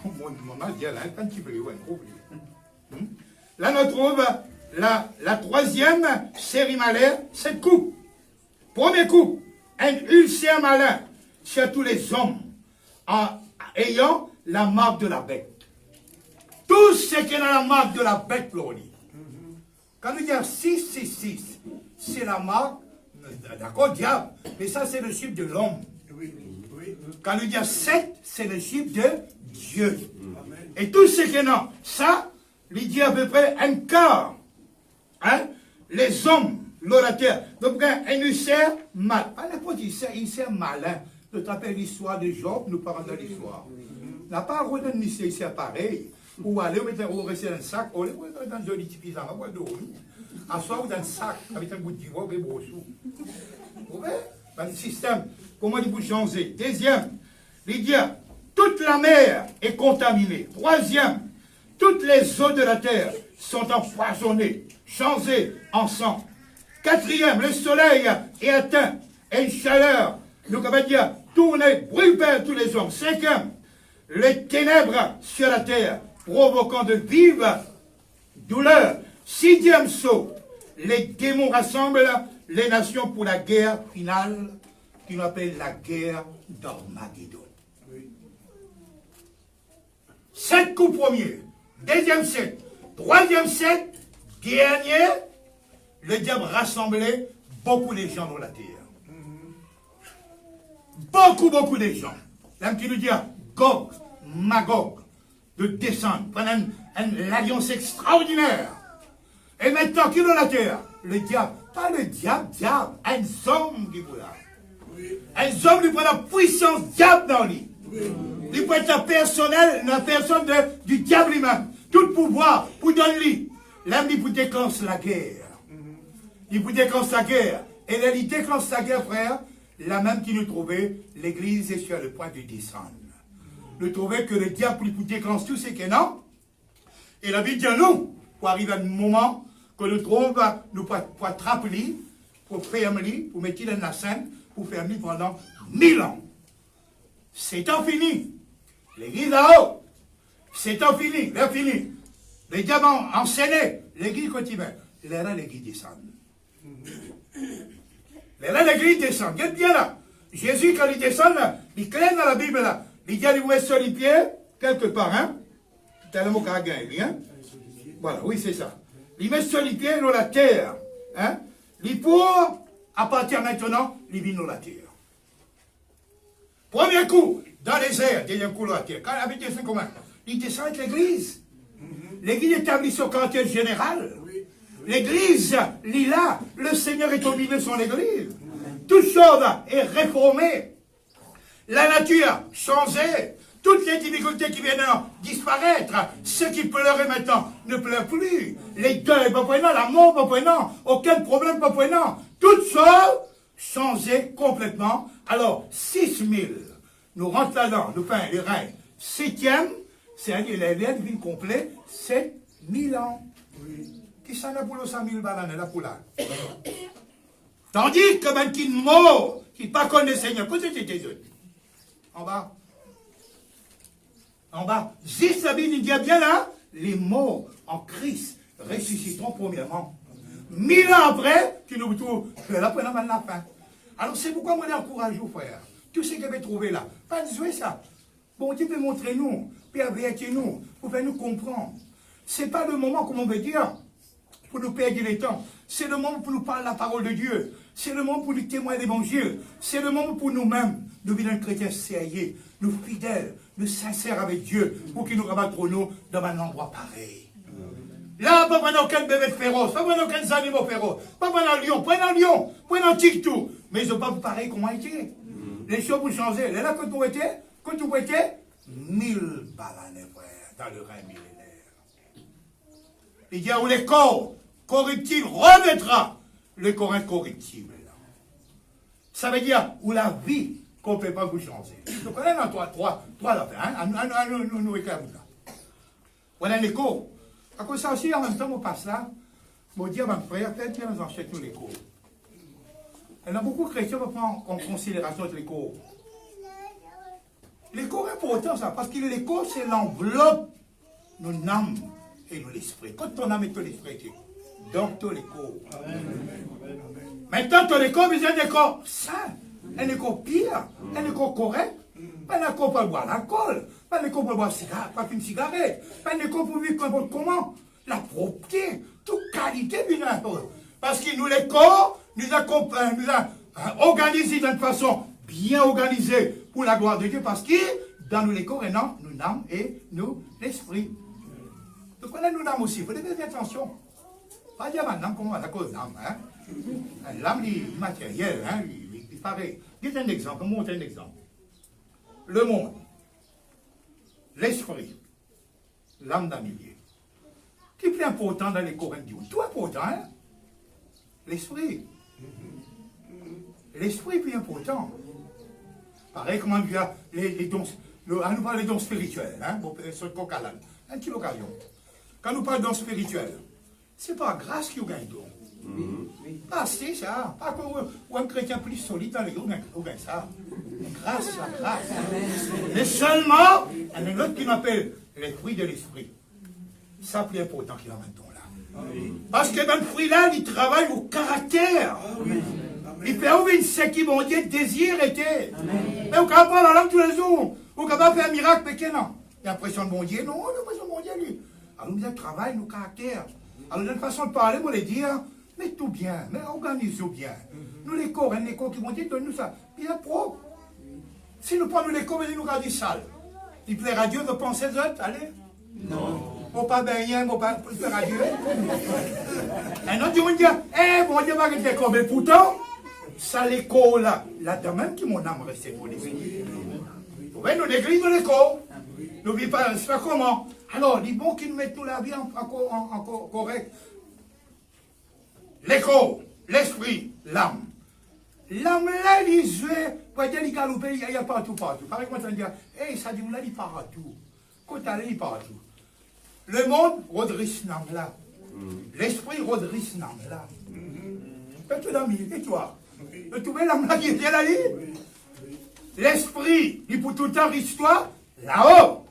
mon maman dit là, un petit fléau, un gros fléau. Là, nous trouve la 3e série malaire, 7 coups. Premier coup, un ulcère malin sur tous les hommes en ayant la marque de la bête. Tout ce qui est dans la marque de la bête, Lordy. Quand nous disons 666, c'est la marque, d'accord, diable, mais ça c'est le chiffre de l'homme. Quand nous disons 7, c'est le chiffre de Dieu. Et tout ce qui est dans ça, il dit à peu près un quart. Hein? Les hommes, l'orateur, donc un ulcère mal. Pas n'importe ulcère malin. Nous tapons l'histoire de Job, nous parlons de l'histoire. N'a pas un ulcère pareil. Ou aller, ou rester dans un sac, ou aller dans un joli petit pyjama, ou dormir. Asseoir dans un sac, avec un bout de divan, et brossou. Vous voyez? Dans le système, comment il vous changer? Deuxième, il dit, toute la mer est contaminée. Troisième, toutes les eaux de la terre sont empoisonnées, changées en sang. Quatrième, le soleil est atteint, et une chaleur, nous on va dire, tourner, brûle tous les hommes. Cinquième, les ténèbres sur la terre, provoquant de vives douleurs. 6e saut, les démons rassemblent les nations pour la guerre finale, qu'on appelle la guerre d'Armageddon. 7 coups premiers, 2e set, 3e set, dernier, le diable rassemblait beaucoup de gens dans la terre. Beaucoup de gens. L'homme qui nous dit Gog, Magog, de descendre, prendre une alliance extraordinaire. Et maintenant, qui est dans la terre? Le diable. Pas le diable, un homme qui vous là. Un homme qui prend la puissance diable dans lui. Il peut être la personne du diable lui-même. Tout pouvoir pour donner lui. L'homme, il vous déclenche la guerre. Il vous déclenche la guerre. Et là, il déclenche la guerre, frère. La même qui nous trouvait, l'église est sur le point de descendre. Nous trouvons que le diable vous déclenche tout ce que non. Et la Bible dit à nous, pour arriver à un moment que nous trouvons, nous pour attraper lui, pour fermer lui, pour mettre dans la scène, pour fermer pendant 1000 ans. C'est temps fini. L'église là-haut, c'est temps fini, c'est fini. Les diamants enchaînés, l'église continue. Et là, l'église descend. Mais là, l'église descend. Regarde bien là. Jésus, quand il descend, là, il claire dans la Bible là. Il dit, vous êtes sur les pieds, quelque part, hein. C'est le mot qu'il a gagné, hein. Voilà, oui, c'est ça. Il met sur les pieds dans la terre, hein. Il pour, à partir maintenant, il vit dans la terre. Premier coup, dans les airs, deuxième coup dans la terre. Quand il avait descendu comment? Il descend avec l'église. L'église établit son caractère général. L'église, là, le Seigneur est au milieu de son église. Toute chose est réformée. La nature changée. Toutes les difficultés qui viennent disparaître. Ceux qui pleuraient maintenant ne pleurent plus. Les deuils, pas prenant, la mort, pas prenant. Aucun problème, pas prenant. Toutes choses changer complètement. Alors, 6000, nous rentrons là-dedans, nous faisons les reins. 7e, c'est-à-dire les lettres viennent complets, 7000 ans. Qui s'en a pour le 100 000 bananes là pour là? Tandis que ben qui mort, qui ne pas connaît le Seigneur, qu'est-ce que c'était eux? En bas. En bas. Juste la Bible dit bien là, les morts en Christ ressusciteront premièrement. 1000 ans après, tu nous trouves là pour la fin. Alors c'est pourquoi moi j'encourage vous, frères. Tout ce que vous trouvez là, pas de jouer ça. Bon, Dieu peut montrer nous, puis avertir nous, pour faire nous comprendre. Ce n'est pas le moment, comme on veut dire, pour nous perdre le temps. C'est le moment pour nous parler la parole de Dieu. C'est le moment pour nous témoigner l'évangile. C'est le moment pour nous-mêmes, nous vivre un chrétien sérieux, nous fidèles, nous sincères avec Dieu, pour qu'il nous rabatte pour nous dans un endroit pareil. Là, pas prendre aucun bébé féroce, pas prendre aucun animaux féroces, pas prendre un lion, prenez un lion, prenez un tic tout. Mais ils n'ont pas pareil comment été. Les choses vont changer. Là, quand vous étiez, 1000 balanes, frère, dans le règne millénaire. Il dit où les corps corruptibles remettra le corps incorruptible. Ça veut dire où la vie qu'on ne peut pas vous changer. Donc on est dans trois affaires. Nous réclamons là. Voilà l'écho. À cause de ça aussi, en même temps, on passe là. On dit à mon frère, peut-être bien nous enchaînons tous les cours. Il y a beaucoup de chrétiens qui prennent en considération les cours. Les cours est important ça, parce que les cours, c'est l'enveloppe, nos âmes et nos l'esprit. Quand ton âme et ton esprit, donc ton écho. Maintenant, ton écho, besoin d'un écho sain, un écho pire, un écho correct. Pas un écho pour boire l'alcool, pas un écho pour boire une cigarette, pas un écho pour vivre comment? La propreté, toute qualité, bien parce que nous, les corps, nous avons organisé d'une façon bien organisée pour la gloire de Dieu, parce que dans nous, les corps, et non, nous l'âme et nous, l'esprit. Donc, on a nous l'âme aussi, il faut faire attention. Pas dire maintenant comment on a cause l'âme. Hein? L'âme, immatérielle, hein? Il paraît. Dites un exemple, montre un exemple. Le monde, l'esprit, l'âme d'un millier. Qui est plus important dans les Corinthiens? Tout important, hein? L'esprit. L'esprit est plus important. Pareil, comment il y a les dons, nous parlons des dons spirituels, hein? Sur le coq à l'âne. Un petit occasion. Quand nous parlons de dons spirituels, c'est pas grâce qu'il y a un don. Pas c'est ça. Pas ou un chrétien plus solide dans les dons, ou bien ça. Grâce, la grâce. Mais seulement, il y a un autre qui m'appelle les fruits de l'esprit. Ça, plus important qu'il a maintenant là. Parce que dans le fruit-là, il travaille au caractère. Il peut ouvrir ce qui, mon Dieu, désir était. Mais vous capable parler la langue tous les jours. Vous capable faire un miracle, mais que non. Il y a l'impression de mon Dieu. Non, l'impression de mon Dieu, lui. Alors, nous avons travail, nos caractères. Alors, nous avons une façon de parler, vous les dire, mais tout bien, mais organisez-vous bien. Nous, les corps qui vont dire, donne-nous ça, bien propre. Si nous prenons les corps, ils nous gardent sale. Il plaira à Dieu de penser aux autres, allez. Non. Faut pas bien, faut pas faire à Dieu. Un autre, ils vont dire, bon Dieu va rester comme, mais pourtant, ça l'écho là, là-dedans même qui mon âme restait pour les filles. Vous voyez, nous l'église de l'écho. N'oubliez pas, c'est pas comment. Alors, il est bon qu'ils nous mettent nous la vie en correct. L'écho, l'esprit, l'âme. L'âme là, il jouait, pour dire, il galope, il y a partout. Par exemple, ça veut dire, ça dit, là, il part partout. Quand il part partout. Le monde redresse l'âme là. L'esprit redresse l'âme là. Et l'ami, et toi? Tu trouves l'âme là qui est là, l'esprit, il pour tout le temps riche-toi là-haut.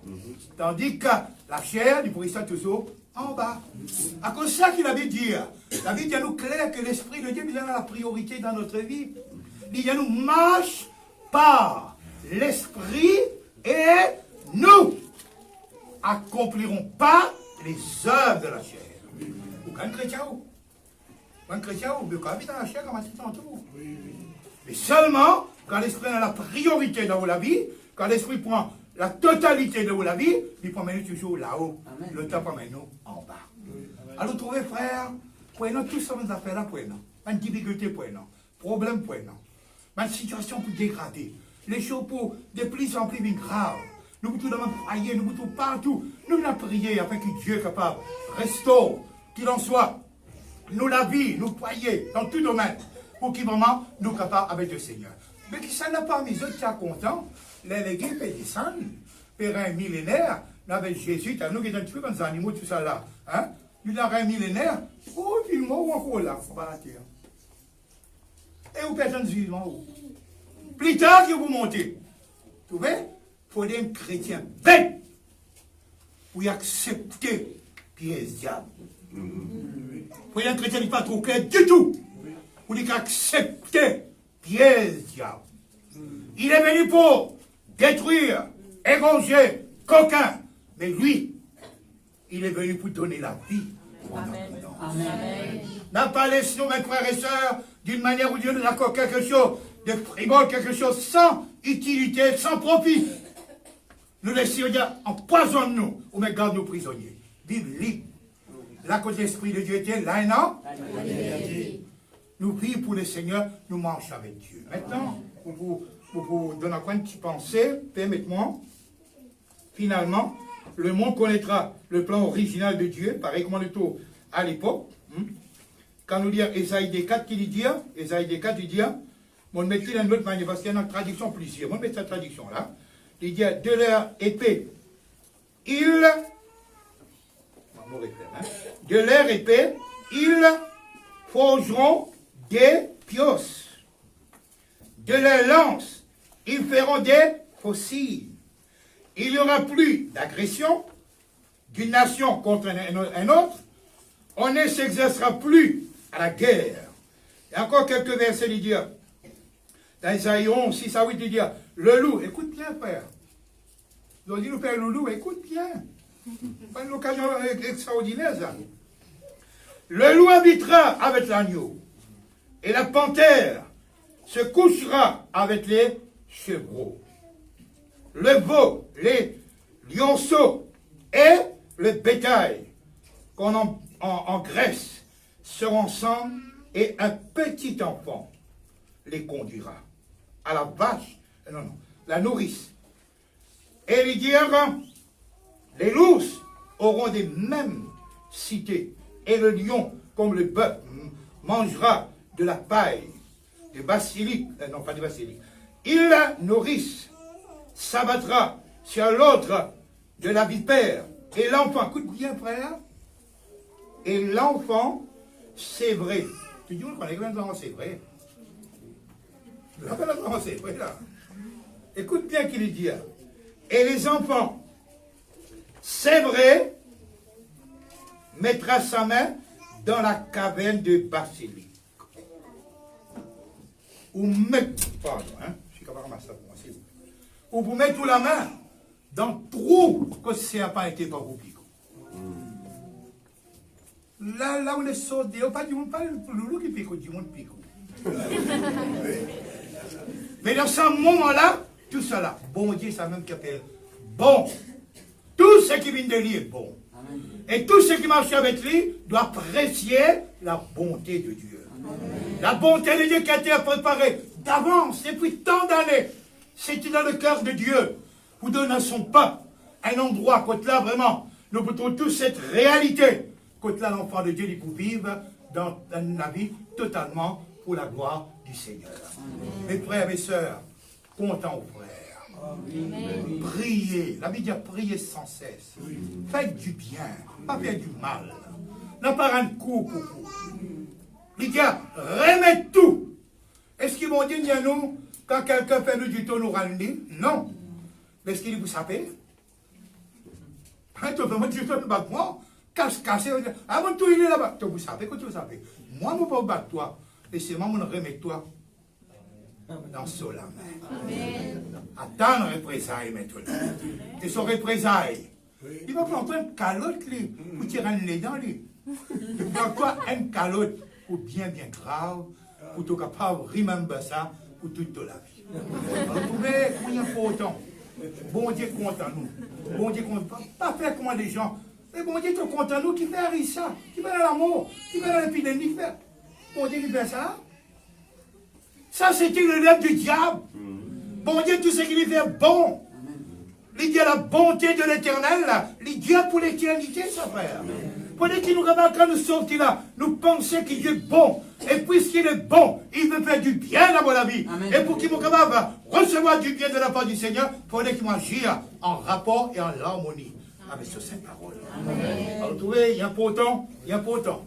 Tandis que la chair, il pourrait ça toujours en bas. À cause de ça qu'il avait dit, la Bible dit à nous clair que l'esprit de Dieu il a la priorité dans notre vie. Il dit à nous marche par l'esprit et nous accomplirons pas les œuvres de la chair. Ou qu'un chrétien ou? Un chrétien ou? Mais quand même dans la chair, comme un tout. Mais seulement quand l'esprit a la priorité dans la vie, quand l'esprit prend la totalité de la vie, il promène toujours là-haut. Le temps promène nous en bas. Alors, trouvez, frère, prenons tout ça, nos affaires là, prenons. Une difficulté, prenons. Problème, prenons. Une situation pour dégrader. Les choses pour de plus en plus graves. Nous pouvons tout prier, nous pouvons partout. Nous la prier afin que Dieu est capable. Restaure, qu'il en soit. Nous la vie, nous prier dans tout domaine. pour qui vraiment nous capables avec le Seigneur. Mais qui ça n'a pas mis autres qui sont contents, les gens peuvent descendre, pour un millénaire, avec Jésus, nous qui sommes un petit peu comme des animaux, tout ça là. Hein? Nous avons un millénaire, oh, puis moi, ou encore là, on va la terre. Et vous personne vivant. Plus tard que vous montez, vous voyez, il faut être un chrétien bête pour y accepter pièce diable. Il faut être un chrétien qui n'est pas trop clair du tout pour y accepter pièce diable. Il est venu pour détruire, égorger, coquin, mais lui, il est venu pour donner la vie. Amen. N'a pas laissé nos mes frères et sœurs, d'une manière ou d'une autre, d'accord, quelque chose de frivole, quelque chose sans utilité, sans profit. Nous laissons dire, empoisonne-nous, ou mais garde nos prisonniers. Vive libre. Là, quand l'Esprit de Dieu était là, non? Nous prions pour le Seigneur, nous marchons avec Dieu. Maintenant, pour vous donner un petit pensée, permettez-moi, finalement, le monde connaîtra le plan original de Dieu, pareil comme le taux à l'époque. Quand nous lisons Esaïe 4 qui dit, Esaïe 4 il dit, on le met dans une autre manière, parce qu'il y a une traduction plusieurs. On met cette traduction là. Il dit, de leur épée, de leur épée, ils forgeront des piosses. De leur lance, ils feront des fossiles. Il n'y aura plus d'agression d'une nation contre un autre. On ne s'exercera plus à la guerre. Et encore quelques versets, il dit, dans Isaïe 11, 6 à 8, il dit, le loup, écoute bien, frère. Ils ont dit, nous, père, le loup, écoute bien. Pas une occasion extraordinaire, ça. Le loup habitera avec l'agneau, et la panthère se couchera avec les chevreaux. Le veau, les lionceaux et le bétail qu'on engraisse seront ensemble et un petit enfant les conduira à la vache, la nourrice. Et ils diront, les loups auront des mêmes cités et le lion, comme le bœuf, mangera de la paille, des basiliques, non pas des basiliques. Ils la nourrissent, s'abattra sur l'autre de la vipère. Et l'enfant, écoute bien frère, et l'enfant, c'est vrai. Tu dis, on connaît l'enfant, c'est vrai. L'enfant, c'est vrai là. Écoute bien qu'il dit. Et les enfants, c'est vrai, mettra sa main dans la caverne de basilic. Ou mettre, pardon, je suis capable de ramasser ça pour moi, s'il vous plaît. Ou vous mettez la main dans le trou que le serpent était pas vous pico. Là où les sautés, pas du monde, pas le loup qui pico, du monde pico. Mais dans ce moment-là, tout ça là, bon Dieu, ça même qui appelle bon. Tout ce qui vient de lui est bon. Amen. Et tout ce qui marche avec lui doit apprécier la bonté de Dieu. Amen. La bonté de Dieu qui a été préparée d'avance, depuis tant d'années. C'était dans le cœur de Dieu. Vous donnez à son pas un endroit, côté là, vraiment, nous pouvons tous cette réalité. Côté là, l'enfant de Dieu, il peut vivre dans la vie totalement pour la gloire du Seigneur. Amen. Mes frères et sœurs, comptons aux frères. Amen. Priez. La Bible dit priez sans cesse. Oui. Faites du bien, pas faire du mal. N'a pas un coup. Les gars, remettez tout. Est-ce qu'ils vont dire, nous, quand quelqu'un fait nous du tout, nous rendre? Non. Mais est-ce qu'il vous savez? Tu peux me dire, moi, casse, ah, mon tout, il est là-bas. Tu vous savez, que tu savez. Moi, je ne peux pas battre toi. Laissez-moi, je remets toi dans ce la main. Attends le représailles maintenant. Et son représailles, il va prendre une calotte pour tirer un nez dans lui. Il prend quoi une calotte pour bien grave, pour être capable de remember ça pour toute la vie. Vous pouvez, il n'y a pas autant. Bon Dieu content nous. Bon Dieu content. Pas faire comme les gens. Mais bon Dieu est content nous qui fait ça, qui fait l'amour, qui fait l'épidémie, qui fait. Bon Dieu qui fait ça. Ça, c'était le lèvre du diable. Bon Dieu, tout ce qu'il lui fait bon. Il dit la bonté de l'éternel, il dit pour l'éternité, ça frère. Pour dire qu'il nous remarque quand nous sortir là, nous pensons qu'il est bon. Et puisqu'il est bon, il veut faire du bien dans la vie. Amen. Et pour qu'il nous capable de recevoir du bien de la part du Seigneur, il faut qu'il agisse en rapport et en harmonie avec ce saint parole. Alors, vous trouvez, il y a important.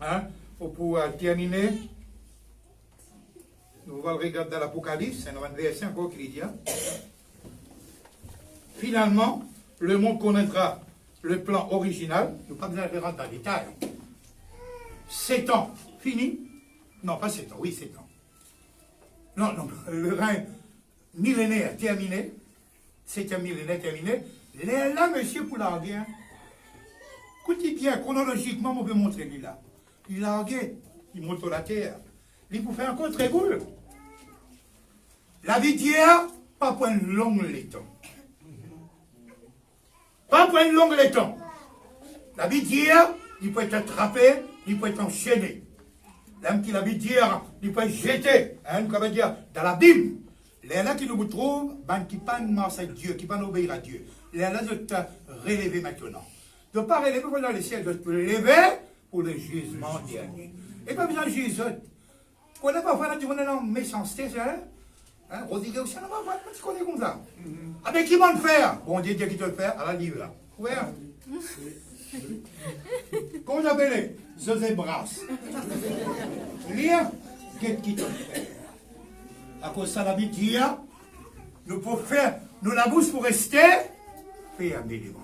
Hein? Pour terminer, nous allons regarder dans l'Apocalypse, c'est un verset encore qui dit. Finalement, le monde connaîtra le plan original. Nous ne pas besoin de rentrer dans les détails. 7 ans, fini? Non, pas 7 ans, oui, 7 ans. Non, le règne millénaire terminé. 7e millénaire terminé. Là, monsieur, pour larguer, hein. Écoutez bien, chronologiquement, on peut montrer lui là. Il larguait, il monte sur la terre. Il vous fait encore très cool. La vie d'hier, pas pour une longue letton. Pas pour une longue letton. La vie d'hier, il peut être attrapé, il peut être enchaîné. L'homme qui la vie d'hier, il peut être jeté. Hein, nous va dire, dans la Bible. Les là qui nous trouvent, ben, qui pas marcher à Dieu, qui pas obéir à Dieu. Les là, je te relever maintenant. De ne pas relever pour dans le ciel, de te lever pour le jugement dernier. Et pas besoin de Jésus. Qu'on n'a pas fait la méchanceté, hein? Rodrigue aussi, on n'a pas fait, tu connais comme ça. Avec qui va le faire? Bon Dieu, qui te le faire à la livre là. Ouais. Comment j'appelle? José Brasse. Lire, qu'est-ce qui te le fait? À cause de ça, la vie d'hier, nous pouvons faire, nous la bouche pour rester fermée les bras.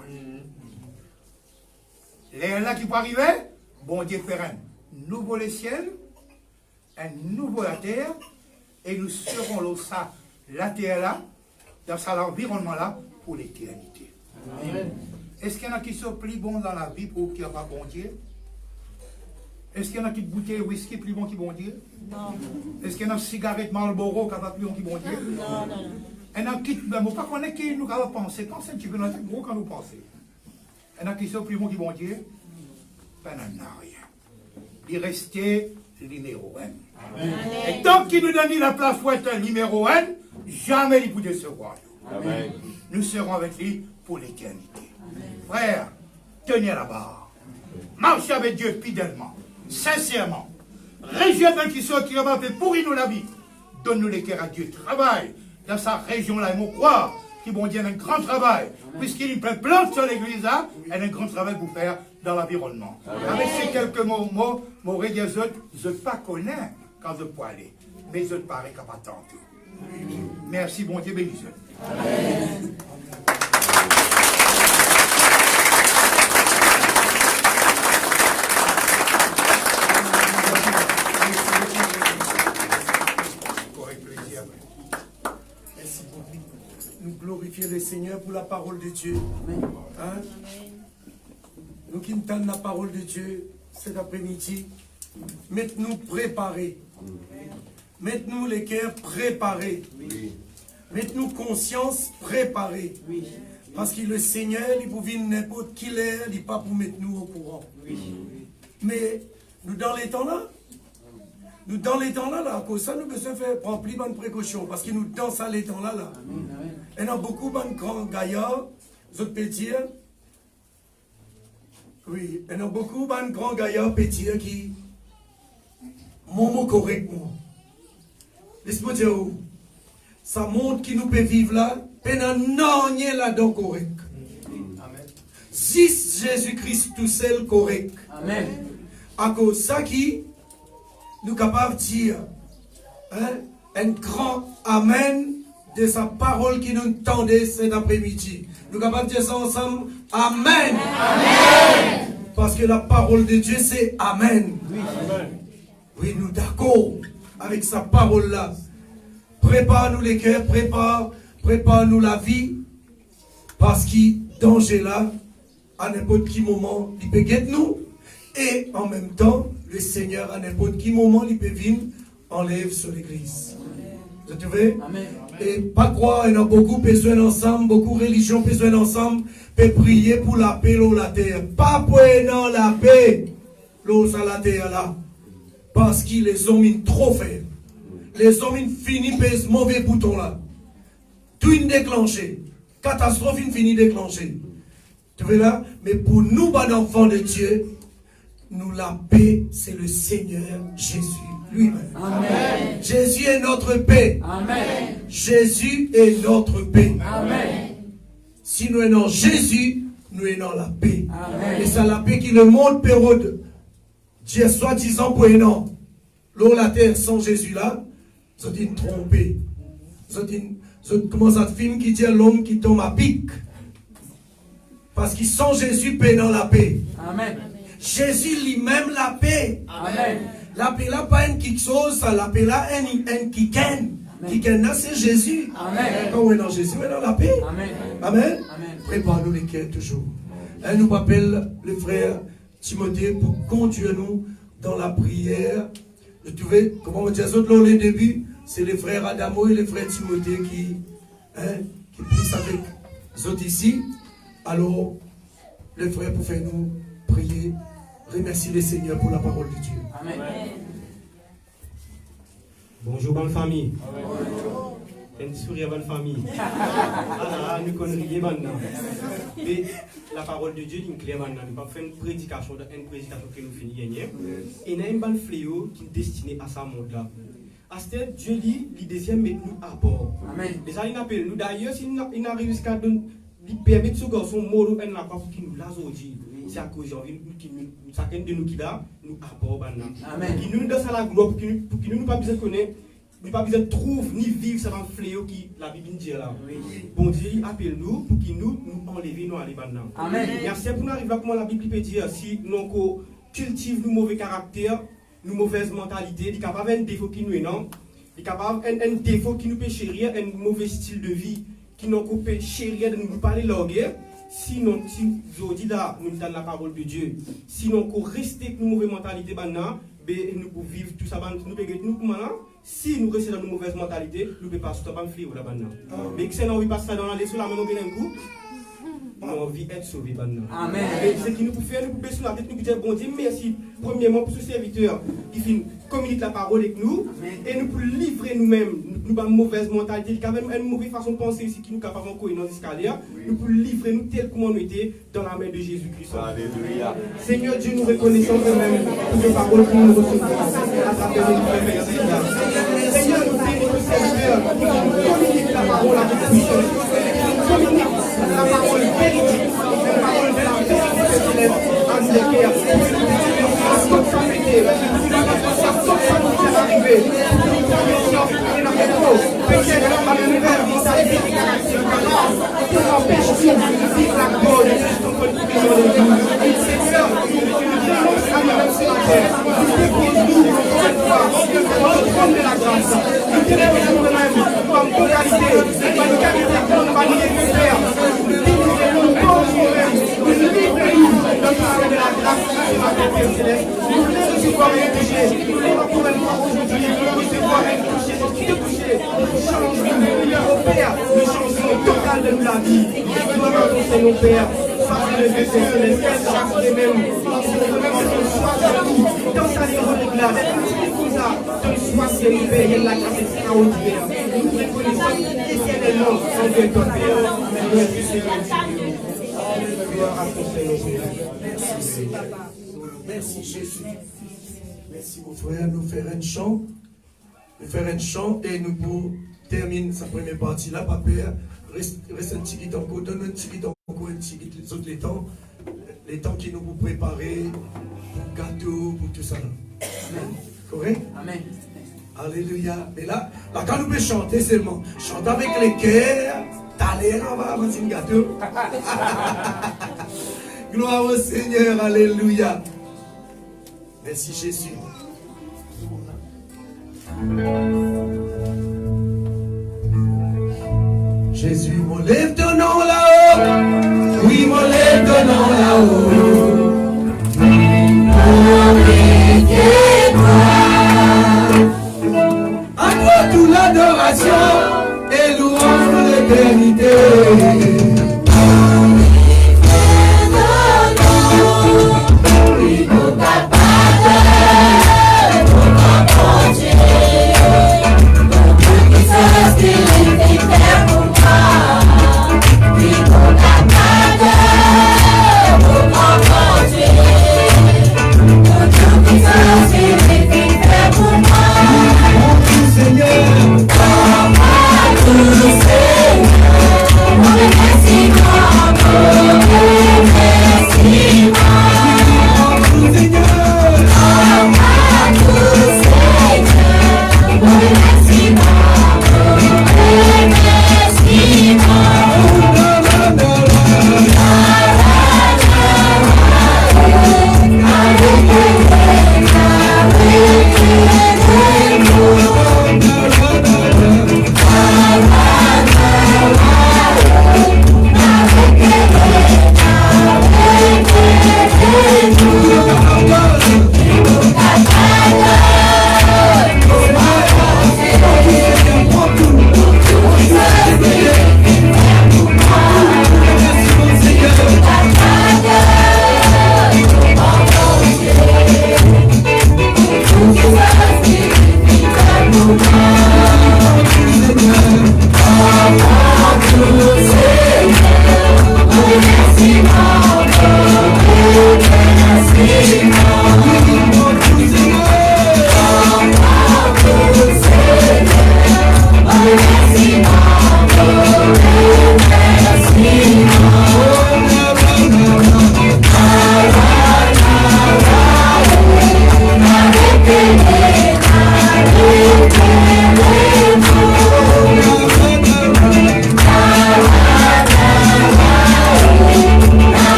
Les là qui vont arriver, bon Dieu faire un nouveau les ciels, un nouveau la terre, et nous serons là, ça, la terre là, dans cet environnement là, pour l'éternité. Est-ce qu'il y en a qui sont plus bons dans la vie pour qu'il n'y ait pas bon Dieu? Est-ce qu'il y en a qui bouteilles whisky plus bon qui bon Dieu? Non. Est-ce qu'il y en a cigarettes Marlboro qui plus bon qui bon Dieu? Non, non. Il y en a qui, ben, on ne pas connaître qui nous avons pensé. Pensez un petit peu dans notre gros quand nous pensons. Il y en a qui sont plus bons qui bon Dieu? Ben, non, rien. Il restait numéro 1. Amen. Et tant qu'il nous donne la place pour être numéro 1, jamais il peut se voir. Amen. Nous serons avec lui pour l'éternité. Frère, tenez la barre. Marchez avec Dieu fidèlement, sincèrement. Région qui sont qui va faire pourrir nous la vie. Donne-nous les cœurs à Dieu. Travaille dans sa région-là. Et mon croire qui bon Dieu a un grand travail. Puisqu'il peut planter sur l'église là, il a un grand travail pour faire dans l'environnement. Avec ces quelques mots, mon rédier, je ne pas connais quand je peux aller. Mais je ne parais qu'à pas tant. Merci, bon Dieu, bénisse. Amen. Glorifier le Seigneur pour la parole de Dieu. Hein? Nous qui entendons la parole de Dieu cet après-midi, mettez-nous préparés. Mettez-nous les cœurs préparés. Mettez-nous conscience préparée. Parce que le Seigneur, il peut venir n'importe qui l'heure, il n'est pas pour mettre nous au courant. Mais nous dans les temps là, là, à cause de ça, nous avons besoin de faire prendre plus de précautions. Parce que nous, dans ça, les temps là, il y a beaucoup de grands gaillards, autres petits. Oui, il y a beaucoup de grands gaillards petits qui. Mon mot correctement. Laisse-moi dire, ça montre qui nous peut vivre là, non, il y a là-dedans correct. Si Jésus-Christ tout seul correct. Amen. À cause de ça qui. Nous sommes capables de dire un grand Amen de sa parole qui nous tendait cet après-midi. Nous sommes capables de dire ça ensemble. Amen. Amen. Parce que la parole de Dieu, c'est Amen. Oui, Amen. Oui, nous d'accord avec sa parole-là. Prépare-nous les cœurs, prépare-nous la vie. Parce que danger là, à n'importe quel moment, il peut guetter nous. Et en même temps, le Seigneur, à n'importe quel moment, il peut venir enlève sur l'église. Vous trouvez? Et pas croire, il y a beaucoup besoin ensemble, beaucoup de religions besoin ensemble, peut prier pour la paix, l'eau, la terre. Pas pour non, la paix, l'eau, ça, la terre là. Parce que les hommes trop faibles. Les hommes finissent par ce mauvais bouton là. Tout est déclenché. Catastrophe finit déclenché. Tu vois là? Mais pour nous, bon enfants de Dieu, nous, la paix, c'est le Seigneur Jésus lui-même. Amen. Jésus est notre paix. Amen. Jésus est notre paix. Amen. Si nous sommes en Jésus, nous sommes dans la paix. Amen. Et c'est la paix qui le monde période. Dieu soi-disant pour un an. L'eau, la terre sans Jésus là, vous êtes trompé. Vous êtes comment ça film qui dit l'homme qui tombe à pic. Parce qu'ils sans Jésus paix dans la paix. Amen. Jésus lui-même la paix. Amen. La paix là pas une quelque chose, la paix là un qui ken. Qui ken là c'est Jésus. Amen. Quand on est dans Jésus, on est dans la paix. Amen. Amen. Amen. Prépare-nous les cœurs toujours. Elle nous appelle le frère Timothée pour conduire nous dans la prière. Vous trouvez, comment on dit ça au début, c'est les frères Adamo et les frères Timothée qui prient avec les autres ici. Alors, le frère pour faire nous prier, remercier le Seigneur pour la parole de Dieu. Amen. Bonjour, bonne famille. Un sourire, bonne famille. Ah, nous connaissons maintenant. Mais la parole de Dieu est claire maintenant. Nous ne pouvons pas faire une prédication que nous finissons de gagner. Et il y a un bon fléau qui est destiné à ce monde-là. À ce stade, Dieu dit, il désire mettre nous à bord. Amen. Déjà, il appelle nous. D'ailleurs, s'il n'arrive jusqu'à il permet de ce garçon mort ou un apport qui nous l'a aujourd'hui. C'est à cause de chacun de nous qui l'a, nous apporte maintenant. Amen. Qui nous donne la gloire pour que nous pas besoin de connaître, nous pas besoin de trouver ni vivre ce fléau qui la Bible dit là. Bon Dieu appelle nous pour qu'il nous enlever nous aller maintenant. Amen. Merci pour nous arriver à comment la Bible peut dire si nous cultivons nos mauvais caractères, nos mauvaises mentalités, il est capable un défaut qui nous est non, il est capable un défaut qui nous peut chérir, un mauvais style de vie qui nous peut chérir de nous parler l'orgueil. Sinon, si aujourd'hui là, nous donnons la parole de Dieu, sinon qu'on reste avec nos mauvaises mentalités maintenant, nous pouvons vivre tout ça, nous pouvons maintenant. Si nous restons dans nos mauvaises mentalités, nous ne pouvons pas se faire là maintenant. Mais si nous ne pas ça dans la sur la main d'un coup, on a envie d'être sauvé maintenant. Amen. Ce qui nous peut faire, nous pouvons baisser la tête, nous pouvons dire bon Dieu, merci premièrement pour ce serviteur qui communique la parole avec nous. Et nous pouvons livrer nous-mêmes, nous avons une mauvaise mentalité, qui a même une mauvaise façon de penser ici qui nous est capable de courir dans l'escalier. Nous pouvons livrer nous tel comme on était dans la main de Jésus-Christ. Alléluia. Seigneur Dieu, nous reconnaissons nous-mêmes pour ces paroles que nous recevons à travers nos frères. Seigneur, nous bénissons le serviteur qui communique la parole avec nous. Communique la parole véridique, la parole de la vérité céleste à nous les cœurs. Comme ça, mettez, comme ça nous fait arriver. Peut-être dans l'univers, dans sa vie, qui empêche de vivre la gloire de Christ en contribution de nous. Seigneur, nous annonçons à nous-mêmes sur la terre. Nous déposons cette fois dans le trône de la grâce. Nous déposons nous-mêmes comme totalité, comme qualité, comme manière de faire. Nous délivrons nous-mêmes, nous livrons dans le trône de la grâce de la Père céleste. Nous voulons recevoir un péché. Nous voulons encore une fois aujourd'hui recevoir un toucher. Change au Père, le changement total de la vie. Nous annonçons nos pères, face à le céleste, chaque de même, dans sa ligne de glace, tout ça, dans soi, c'est le Père, il y a la grâce extraordinaire. Nous reconnaissons éternellement en Dieu ton Père. Merci Jésus. Merci mon frère, nous faire un chant. Nous faire un chant et nous pour terminer sa première partie là, papa, reste un petit peu encore, donne un petit peu encore, un petit peu les autres les temps qui nous vous préparer pour gâteau, pour tout ça. Amen. Correct? Amen. Alléluia. Mais là, quand nous pouvons chanter seulement, chanter avec les cœurs, t'allez, on va avancer un gâteau. Gloire au Seigneur, alléluia. Merci Jésus. Jésus, mon lève ton nom là-haut. Oui, mon lève ton nom là-haut.